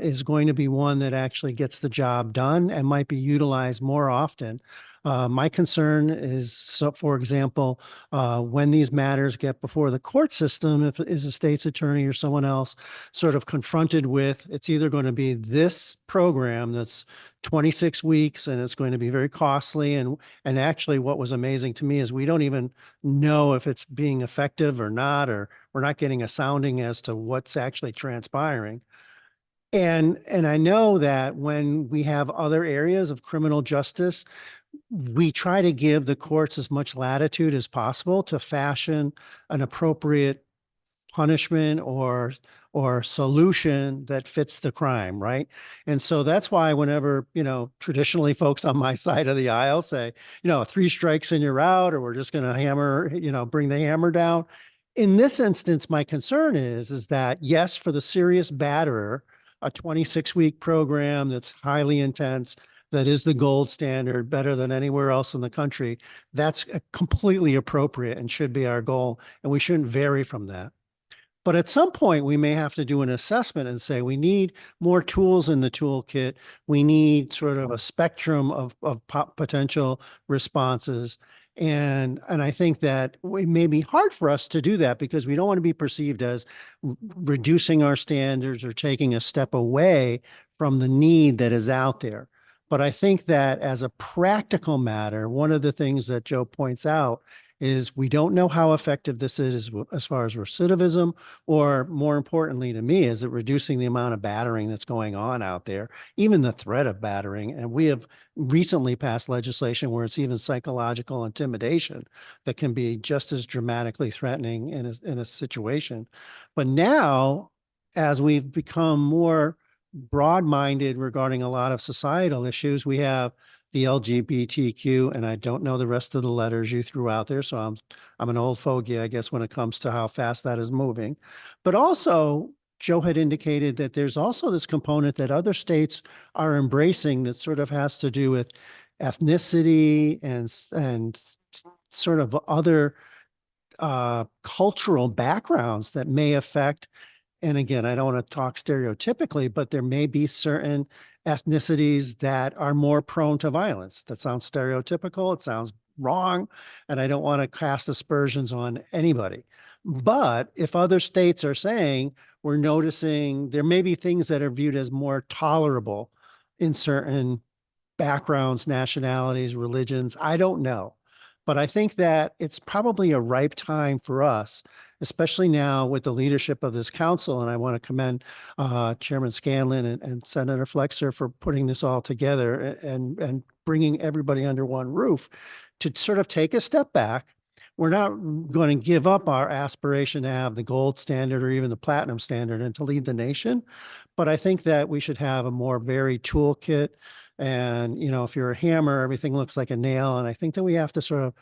is going to be one that actually gets the job done and might be utilized more often. My concern is, so for example, when these matters get before the court system, if it is a state's attorney or someone else sort of confronted with, it's either going to be this program that's 26 weeks and it's going to be very costly. And actually what was amazing to me is we don't even know if it's being effective or not, or we're not getting a sounding as to what's actually transpiring. And I know that when we have other areas of criminal justice, we try to give the courts as much latitude as possible to fashion an appropriate punishment or solution that fits the crime, right? And so that's why whenever, traditionally folks on my side of the aisle say, 3 strikes and you're out, or we're just going to hammer, bring the hammer down. In this instance, my concern is that yes, for the serious batterer, a 26-week program that's highly intense, that is the gold standard, better than anywhere else in the country, that's completely appropriate and should be our goal, and we shouldn't vary from that. But at some point, we may have to do an assessment and say, we need more tools in the toolkit. We need sort of a spectrum of potential responses. And I think that it may be hard for us to do that because we don't want to be perceived as reducing our standards or taking a step away from the need that is out there. But I think that as a practical matter, one of the things that Joe points out is we don't know how effective this is as far as recidivism, or more importantly to me, is it reducing the amount of battering that's going on out there, even the threat of battering. And we have recently passed legislation where it's even psychological intimidation that can be just as dramatically threatening in a situation. But now, as we've become more broad-minded regarding a lot of societal issues, we have the LGBTQ, and I don't know the rest of the letters you threw out there, so I'm an old fogey, I guess, when it comes to how fast that is moving. But also, Joe had indicated that there's also this component that other states are embracing that sort of has to do with ethnicity and sort of other cultural backgrounds that may affect. And again, I don't want to talk stereotypically, but there may be certain ethnicities that are more prone to violence. That sounds stereotypical. It sounds wrong. And I don't want to cast aspersions on anybody. But if other states are saying, we're noticing there may be things that are viewed as more tolerable in certain backgrounds, nationalities, religions, I don't know. But I think that it's probably a ripe time for us, especially now with the leadership of this council. And I want to commend Chairman Scanlon and Senator Flexer for putting this all together and bringing everybody under one roof to sort of take a step back. We're not going to give up our aspiration to have the gold standard or even the platinum standard and to lead the nation. But I think that we should have a more varied toolkit. And, you know, if you're a hammer, everything looks like a nail. And I think that we have to sort of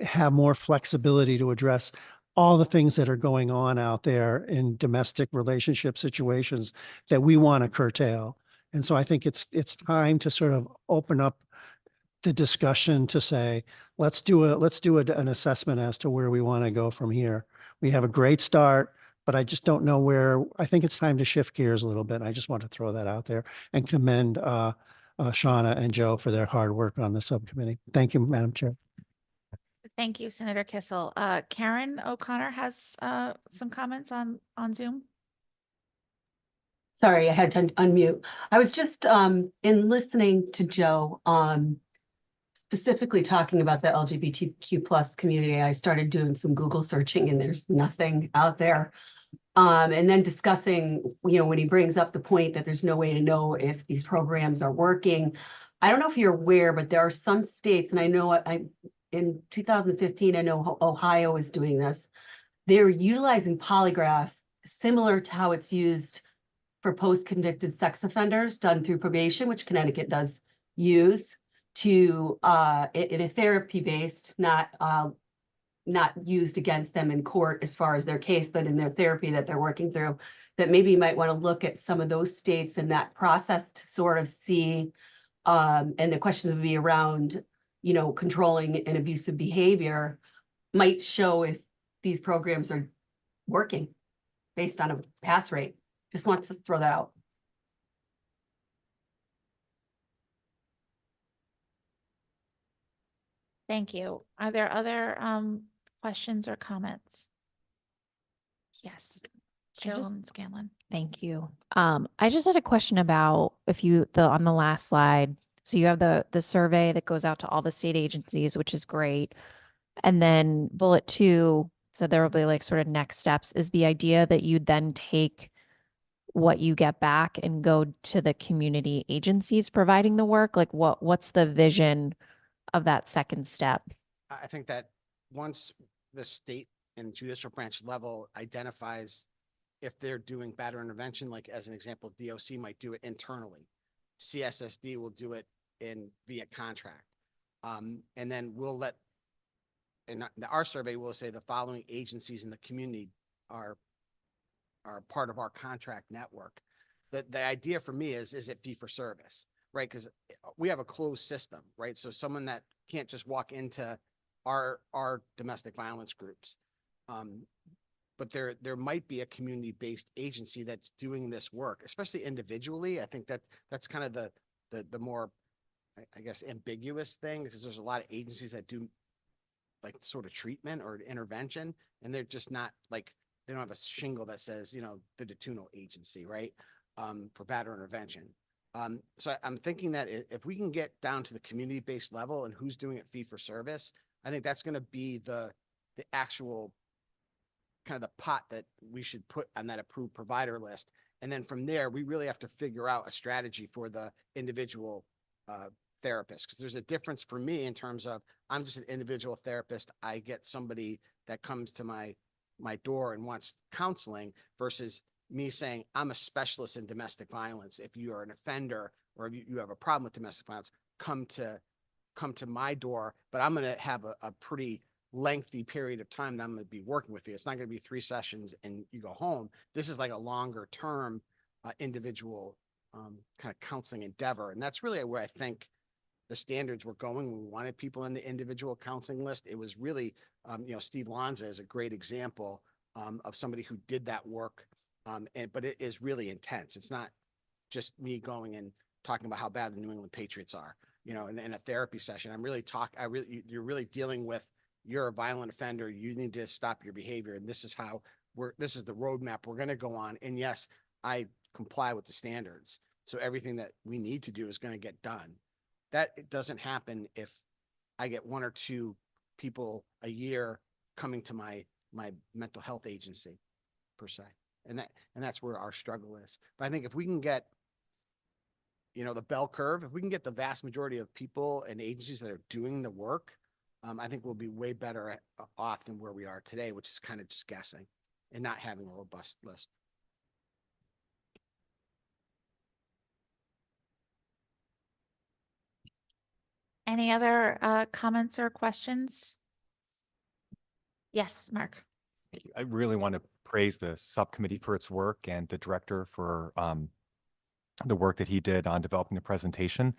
have more flexibility to address all the things that are going on out there in domestic relationship situations that we want to curtail. And so I think it's time to sort of open up the discussion to say, let's do an assessment as to where we want to go from here. We have a great start, but I just don't know where. I think it's time to shift gears a little bit. I just want to throw that out there and commend Shauna and Joe for their hard work on the subcommittee. Thank you, Madam Chair. Thank you, Senator Kissel. Karen O'Connor has some comments on Zoom. Sorry, I had to unmute. I was just in listening to Joe specifically talking about the LGBTQ plus community. I started doing some Google searching and there's nothing out there. And then discussing, you know, when he brings up the point that there's no way to know if these programs are working. I don't know if you're aware, but there are some states, and I know in 2015, I know Ohio is doing this. They're utilizing polygraph similar to how it's used for post-convicted sex offenders done through probation, which Connecticut does use, to in a therapy-based, not used against them in court as far as their case, but in their therapy that they're working through, that maybe you might want to look at some of those states in that process to sort of see, and the questions would be around, you know, controlling and abusive behavior might show if these programs are working based on a pass rate. Just want to throw that out. Thank you. Are there other questions or comments? Yes. Joan Scanlon. Thank you. I just had a question about on the last slide. So you have the survey that goes out to all the state agencies, which is great. And then bullet 2, so there will be like sort of next steps. Is the idea that you then take what you get back and go to the community agencies providing the work? Like what's the vision of that second step? I think that once the state and judicial branch level identifies if they're doing batter intervention, like as an example, DOC might do it internally. CSSD will do it via contract. And then we'll let, in our survey, we'll say the following agencies in the community are part of our contract network. The idea for me is it fee for service, right? Because we have a closed system, right? So someone that can't just walk into our domestic violence groups. but there might be a community-based agency that's doing this work, especially individually. I think that's kind of the more, I guess, ambiguous thing, because there's a lot of agencies that do like sort of treatment or intervention, and they're just not like, they don't have a shingle that says, you know, the Datuno agency, right? For batterer intervention. So I'm thinking that if we can get down to the community-based level and who's doing it fee for service, I think that's going to be the actual kind of the pot that we should put on that approved provider list. And then from there, we really have to figure out a strategy for the individual therapist, because there's a difference for me in terms of, I'm just an individual therapist. I get somebody that comes to my door and wants counseling, versus me saying, I'm a specialist in domestic violence. If you are an offender or if you have a problem with domestic violence, come to my door, but I'm going to have a pretty lengthy period of time that I'm going to be working with you. It's not going to be 3 sessions and you go home. This is like a longer term individual kind of counseling endeavor. And that's really where I think the standards were going when we wanted people in the individual counseling list. It was really, you know, Steve Lanza is a great example of somebody who did that work. But it is really intense. It's not just me going and talking about how bad the New England Patriots are, you know, in a therapy session. You're really dealing with, you're a violent offender. You need to stop your behavior. And this is this is the roadmap we're going to go on. And yes, I comply with the standards. So everything that we need to do is going to get done. That it doesn't happen if I get 1 or 2 people a year coming to my mental health agency per se. And that's where our struggle is. But I think if we can get, you know, the bell curve, if we can get the vast majority of people and agencies that are doing the work, I think we'll be way better off than where we are today, which is kind of just guessing and not having a robust list. Any other comments or questions? Yes, Mark. Thank you. I really want to praise the subcommittee for its work and the director for the work that he did on developing the presentation.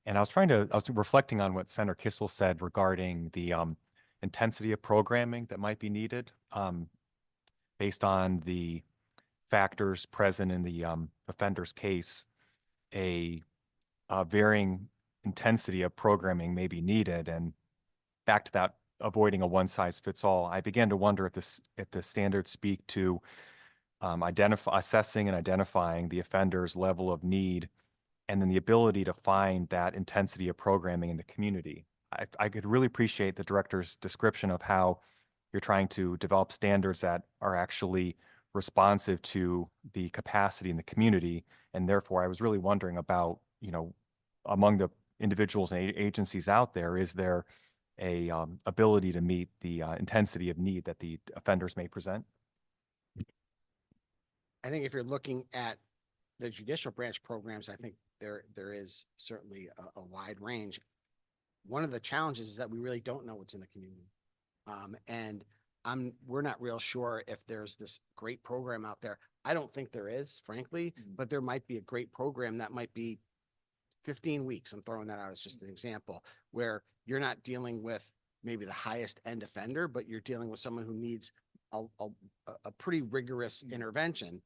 And I was reflecting on what Senator Kissel said regarding the intensity of programming that might be needed based on the factors present in the offender's case. A varying intensity of programming may be needed. And back to that, avoiding a one-size-fits-all, I began to wonder if the standards speak to assessing and identifying the offender's level of need, and then the ability to find that intensity of programming in the community. I could really appreciate the director's description of how you're trying to develop standards that are actually responsive to the capacity in the community. And therefore, I was really wondering about, you know, among the individuals and agencies out there, is there a ability to meet the intensity of need that the offenders may present? I think if you're looking at the judicial branch programs, I think there is certainly a wide range. One of the challenges is that we really don't know what's in the community. And we're not real sure if there's this great program out there. I don't think there is, frankly, but there might be a great program that might be 15 weeks. I'm throwing that out as just an example, where you're not dealing with maybe the highest end offender, but you're dealing with someone who needs a pretty rigorous intervention.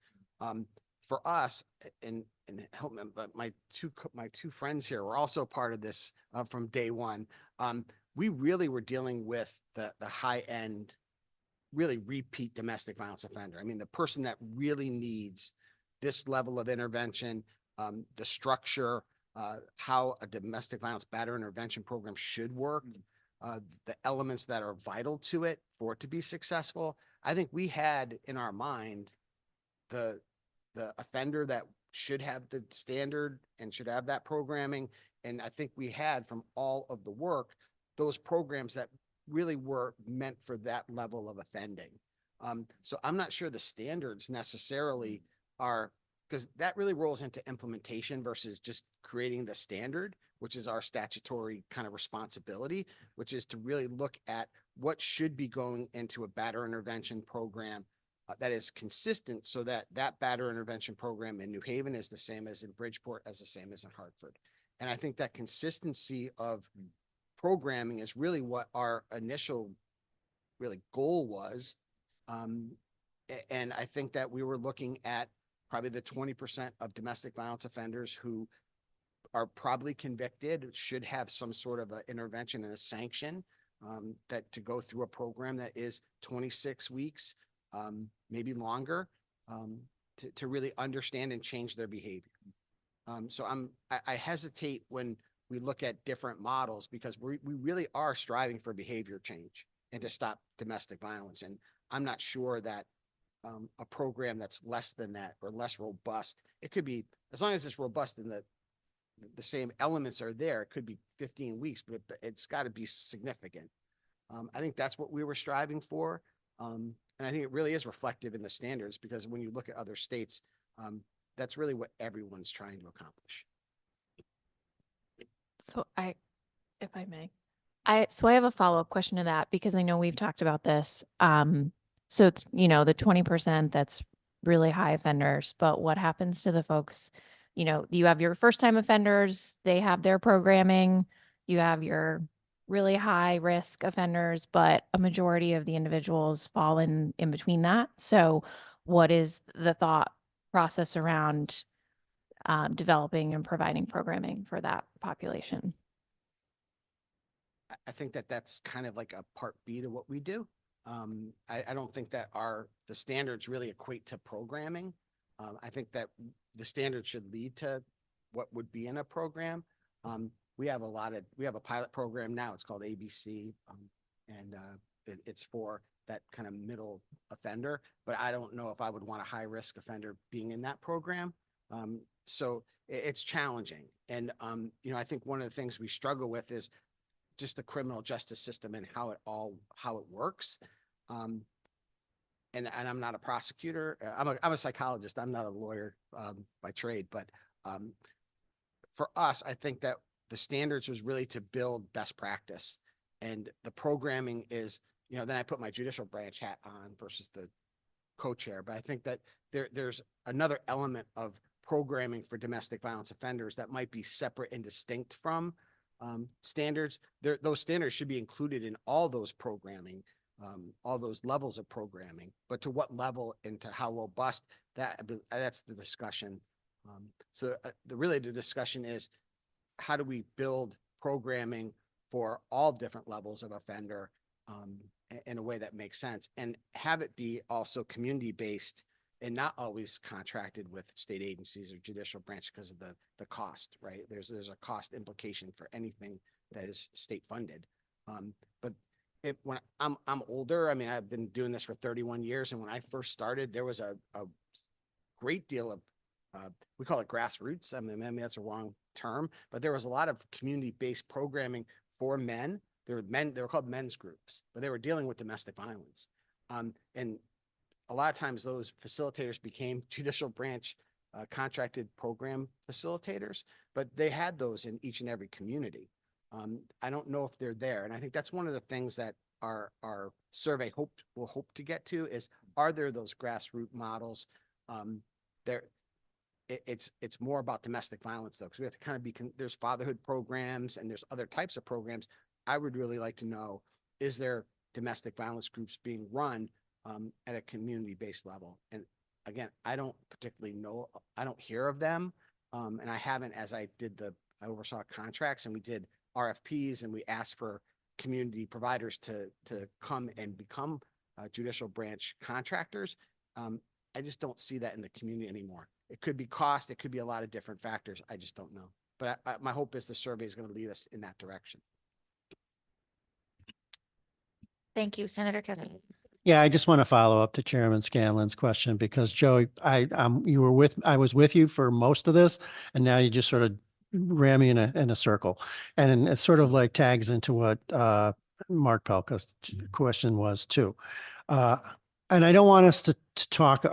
For us, and help me, but my two friends here were also part of this from day one. We really were dealing with the high end, really repeat domestic violence offender. I mean, the person that really needs this level of intervention, the structure, how a domestic violence batterer intervention program should work, the elements that are vital to it for it to be successful. I think we had in our mind the offender that should have the standard and should have that programming. And I think we had, from all of the work, those programs that really were meant for that level of offending. So I'm not sure the standards necessarily are, because that really rolls into implementation versus just creating the standard, which is our statutory kind of responsibility, which is to really look at what should be going into a batterer intervention program that is consistent, so that batterer intervention program in New Haven is the same as in Bridgeport, as the same as in Hartford. And I think that consistency of programming is really what our initial really goal was. And I think that we were looking at probably the 20% of domestic violence offenders who are probably convicted should have some sort of an intervention and a sanction, that to go through a program that is 26 weeks, maybe longer, to really understand and change their behavior. So I hesitate when we look at different models, because we really are striving for behavior change and to stop domestic violence. And I'm not sure that a program that's less than that or less robust, it could be, as long as it's robust and the same elements are there, it could be 15 weeks, but it's got to be significant. I think that's what we were striving for. And I think it really is reflective in the standards, because when you look at other states, that's really what everyone's trying to accomplish. So if I may, I have a follow-up question to that, because I know we've talked about this. So it's, the 20% that's really high offenders, but what happens to the folks, you have your first time offenders, they have their programming, you have your really high risk offenders, but a majority of the individuals fall in between that. So what is the thought process around developing and providing programming for that population? I think that that's kind of like a part B to what we do. I don't think that the standards really equate to programming. I think that the standards should lead to what would be in a program. We have a pilot program now. It's called ABC, and it's for that kind of middle offender. But I don't know if I would want a high risk offender being in that program. So it's challenging, and I think one of the things we struggle with is just the criminal justice system and how it works. And I'm not a prosecutor. I'm a psychologist. I'm not a lawyer by trade. But for us, I think that the standards was really to build best practice, and the programming is, then I put my judicial branch hat on versus the co-chair. But I think that there's another element of programming for domestic violence offenders that might be separate and distinct from standards. Those standards should be included in all those programming, all those levels of programming, but to what level and to how robust, that's the discussion. So the discussion is, how do we build programming for all different levels of offender in a way that makes sense, and have it be also community-based and not always contracted with state agencies or judicial branch because of the cost, right? There's a cost implication for anything that is state funded. But when I'm older, I mean, I've been doing this for 31 years. And when I first started, there was a great deal of, we call it grassroots. I mean, maybe that's a wrong term, but there was a lot of community-based programming for men. They were called men's groups, but they were dealing with domestic violence. And a lot of times those facilitators became judicial branch contracted program facilitators, but they had those in each and every community. I don't know if they're there. And I think that's one of the things that our survey will hope to get to is, are there those grassroots models? It's more about domestic violence though, because we have to kind of there's fatherhood programs and there's other types of programs. I would really like to know, is there domestic violence groups being run at a community-based level? And again, I don't particularly know, I don't hear of them. And I haven't, as I oversaw contracts and we did RFPs and we asked for community providers to come and become judicial branch contractors. I just don't see that in the community anymore. It could be cost, it could be a lot of different factors. I just don't know. But my hope is the survey is going to lead us in that direction. Thank you, Senator Kessler. Yeah, I just want to follow up to Chairman Scanlon's question, because Joe, I was with you for most of this, and now you just sort of ran me in a circle, and it sort of like tags into what Mark Pelka's question was too. And I don't want us to talk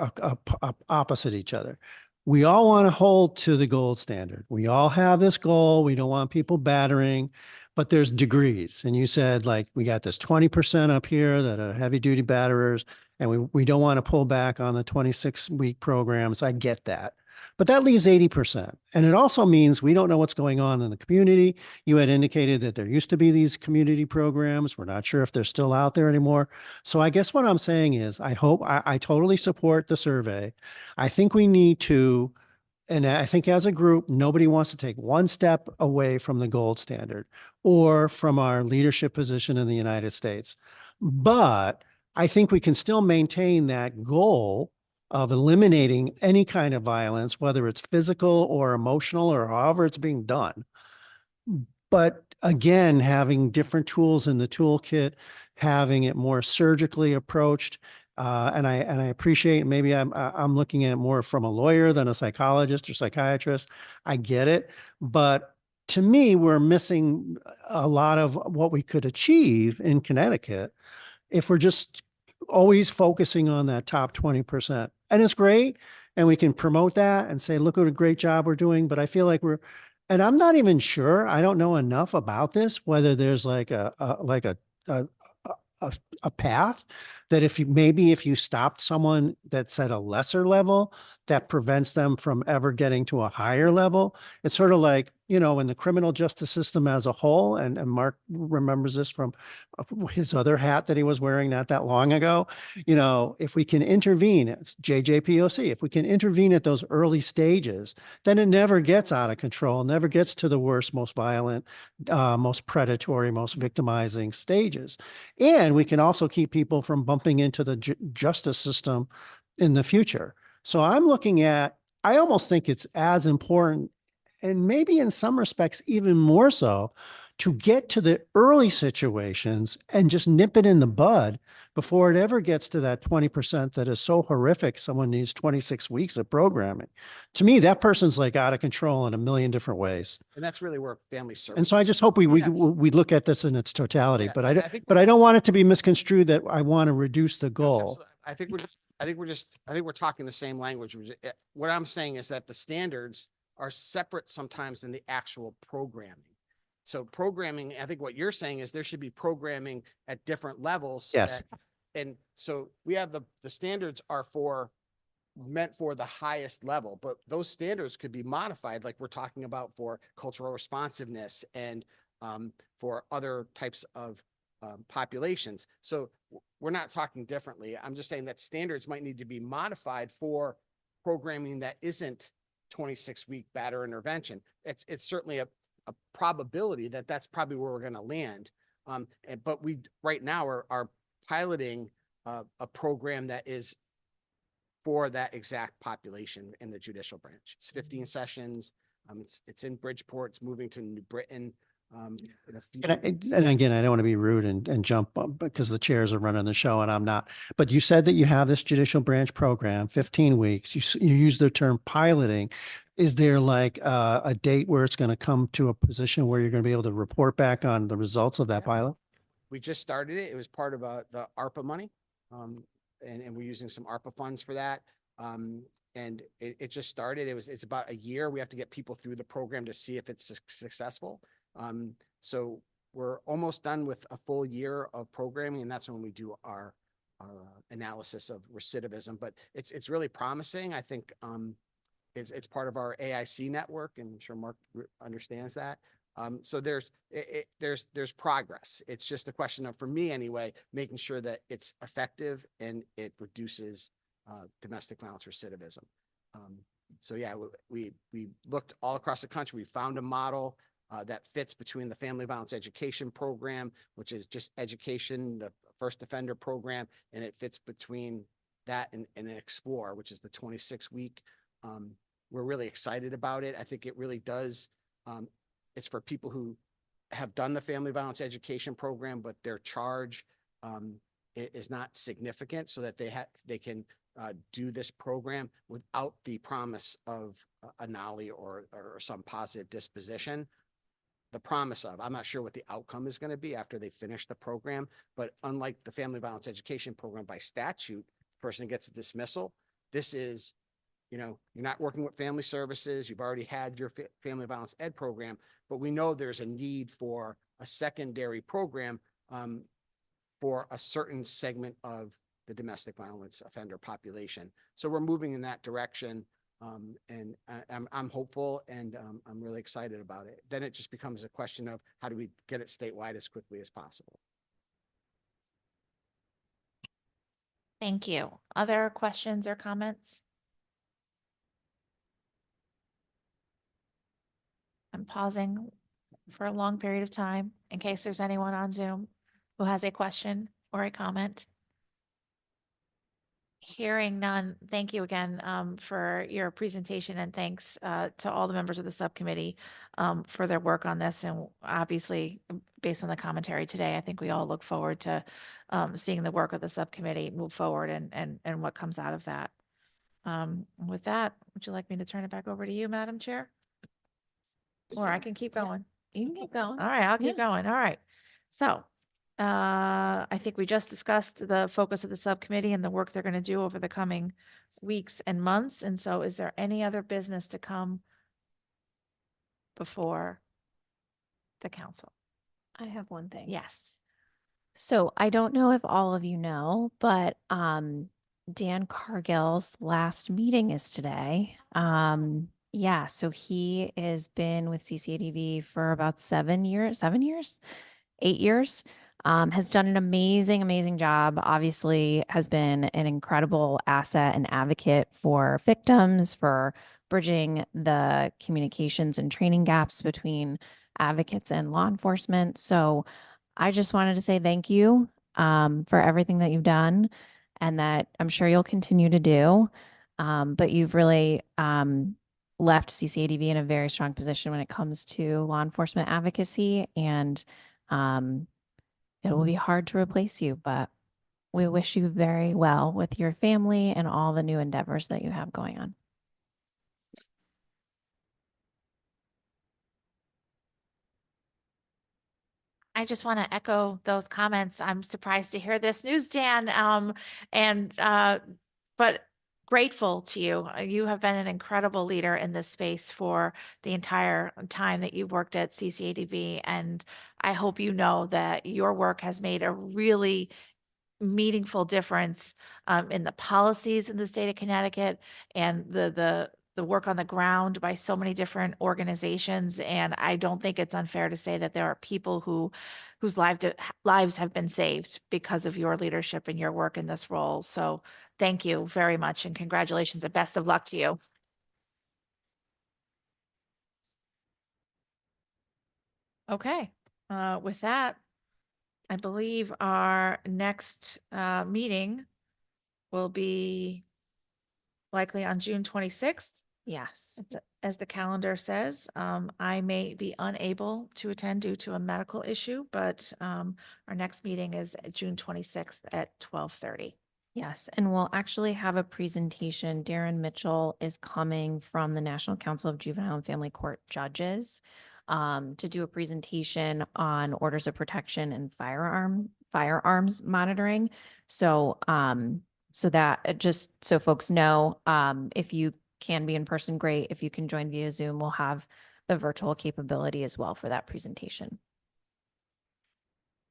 opposite each other. We all want to hold to the gold standard. We all have this goal. We don't want people battering, but there's degrees. And you said, like, we got this 20% up here that are heavy duty batterers, and we don't want to pull back on the 26-week programs. I get that. but that leaves 80%. And it also means we don't know what's going on in the community. You had indicated that there used to be these community programs. We're not sure if they're still out there anymore. So I guess what I'm saying is I totally support the survey. I think we need to, and I think as a group, nobody wants to take one step away from the gold standard or from our leadership position in the United States. But I think we can still maintain that goal of eliminating any kind of violence, whether it's physical or emotional or however it's being done. But again, having different tools in the toolkit, having it more surgically approached. And I appreciate, maybe I'm looking at it more from a lawyer than a psychologist or psychiatrist. I get it. But to me, we're missing a lot of what we could achieve in Connecticut if we're just always focusing on that top 20%. And it's great. And we can promote that and say, look what a great job we're doing. But I feel like and I'm not even sure, I don't know enough about this, whether there's like a path that if you stopped someone that's at a lesser level, that prevents them from ever getting to a higher level. It's sort of like, in the criminal justice system as a whole, and Mark remembers this from his other hat that he was wearing not that long ago. If we can intervene, it's JJPOC, if we can intervene at those early stages, then it never gets out of control, never gets to the worst, most violent, most predatory, most victimizing stages. And we can also keep people from bumping into the justice system in the future. So I almost think it's as important, and maybe in some respects even more so, to get to the early situations and just nip it in the bud before it ever gets to that 20% that is so horrific someone needs 26 weeks of programming. To me, that person's like out of control in a million different ways. And that's really where family services. And so I just hope we look at this in its totality, Yeah, but I I think but I don't want it to be misconstrued that I want to reduce the No, goal. absolutely. I think we're talking the same language. What I'm saying is that the standards are separate sometimes than the actual programming. So programming, I think what you're saying is there should be programming at different levels. Yes. And so we have the standards are meant for the highest level, but those standards could be modified, like we're talking about for cultural responsiveness and for other types of populations. So we're not talking differently. I'm just saying that standards might need to be modified for programming that isn't 26-week batter intervention. It's certainly a probability that that's probably where we're going to land. But we right now are piloting a program that is for that exact population in the judicial branch. It's 15 sessions. It's in Bridgeport. It's moving to New Britain. And again, I don't want to be rude and jump up because the chairs are running the show and I'm not. But you said that you have this judicial branch program, 15 weeks. You use the term piloting. Is there like a date where it's going to come to a position where you're going to be able to report back on the results of that pilot? We just started it. It was part of the ARPA money. And we're using some ARPA funds for that. And it just started. It's about a year. We have to get people through the program to see if it's successful. So we're almost done with a full year of programming, and that's when we do our analysis of recidivism. But it's really promising. I think it's part of our AIC network, and I'm sure Mark understands that. So there's progress. It's just a question of, for me anyway, making sure that it's effective and it reduces domestic violence recidivism. So yeah, we looked all across the country. We found a model that fits between the Family Violence Education Program, which is just education, the first offender program, and it fits between that and an Explore, which is the 26-week. We're really excited about it. I think it really does. It's for people who have done the Family Violence Education Program, but their charge is not significant, so that they can do this program without the promise of a NOLI or some positive disposition. The promise of, I'm not sure what the outcome is going to be after they finish the program, but unlike the Family Violence Education Program, by statute, the person gets a dismissal. This is, you're not working with family services. You've already had your family violence ed program, but we know there's a need for a secondary program for a certain segment of the domestic violence offender population. So we're moving in that direction. And I'm hopeful and I'm really excited about it. Then it just becomes a question of how do we get it statewide as quickly as possible? Thank you. Other questions or comments? I'm pausing for a long period of time in case there's anyone on Zoom who has a question or a comment. Hearing none, thank you again for your presentation, and thanks to all the members of the subcommittee for their work on this. And obviously, based on the commentary today, I think we all look forward to seeing the work of the subcommittee move forward and what comes out of that. With that, would you like me to turn it back over to you, Madam Chair? Or I can keep going. You can keep going. All right, I'll keep Yeah. going. All right. So I think we just discussed the focus of the subcommittee and the work they're going to do over the coming weeks and months. And so is there any other business to come before the council? I have one thing. Yes. So I don't know if all of you know, but Dan Cargill's last meeting is today. Yeah, so he has been with CCADV for about 8 years. Has done an amazing job. Obviously, has been an incredible asset and advocate for victims, for bridging the communications and training gaps between advocates and law enforcement. So I just wanted to say thank you for everything that you've done and that I'm sure you'll continue to do. But you've really left CCADV in a very strong position when it comes to law enforcement advocacy, and it will be hard to replace you, but we wish you very well with your family and all the new endeavors that you have going on. I just want to echo those comments. I'm surprised to hear this news, Dan. But grateful to you. You have been an incredible leader in this space for the entire time that you've worked at CCADV. And I hope you know that your work has made a really meaningful difference in the policies in the state of Connecticut and the work on the ground by so many different organizations. And I don't think it's unfair to say that there are people whose lives have been saved because of your leadership and your work in this role. So thank you very much and congratulations and best of luck to you. Okay, with that, I believe our next meeting will be likely on June 26th. Yes. As the calendar says, I may be unable to attend due to a medical issue, but our next meeting is June 26th at 12:30. Yes, and we'll actually have a presentation. Darren Mitchell is coming from the National Council of Juvenile and Family Court Judges to do a presentation on orders of protection and firearms monitoring. So so that just so folks know, if you can be in person, great. If you can join via Zoom, we'll have the virtual capability as well for that presentation.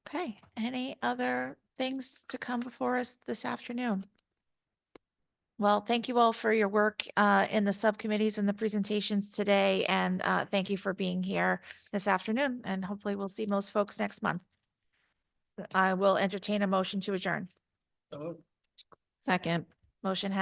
Okay, any other things to come before us this afternoon? Well, thank you all for your work in the subcommittees and the presentations today. And thank you for being here this afternoon. And hopefully we'll see most folks next month. I will entertain a motion to adjourn. Second. Motion has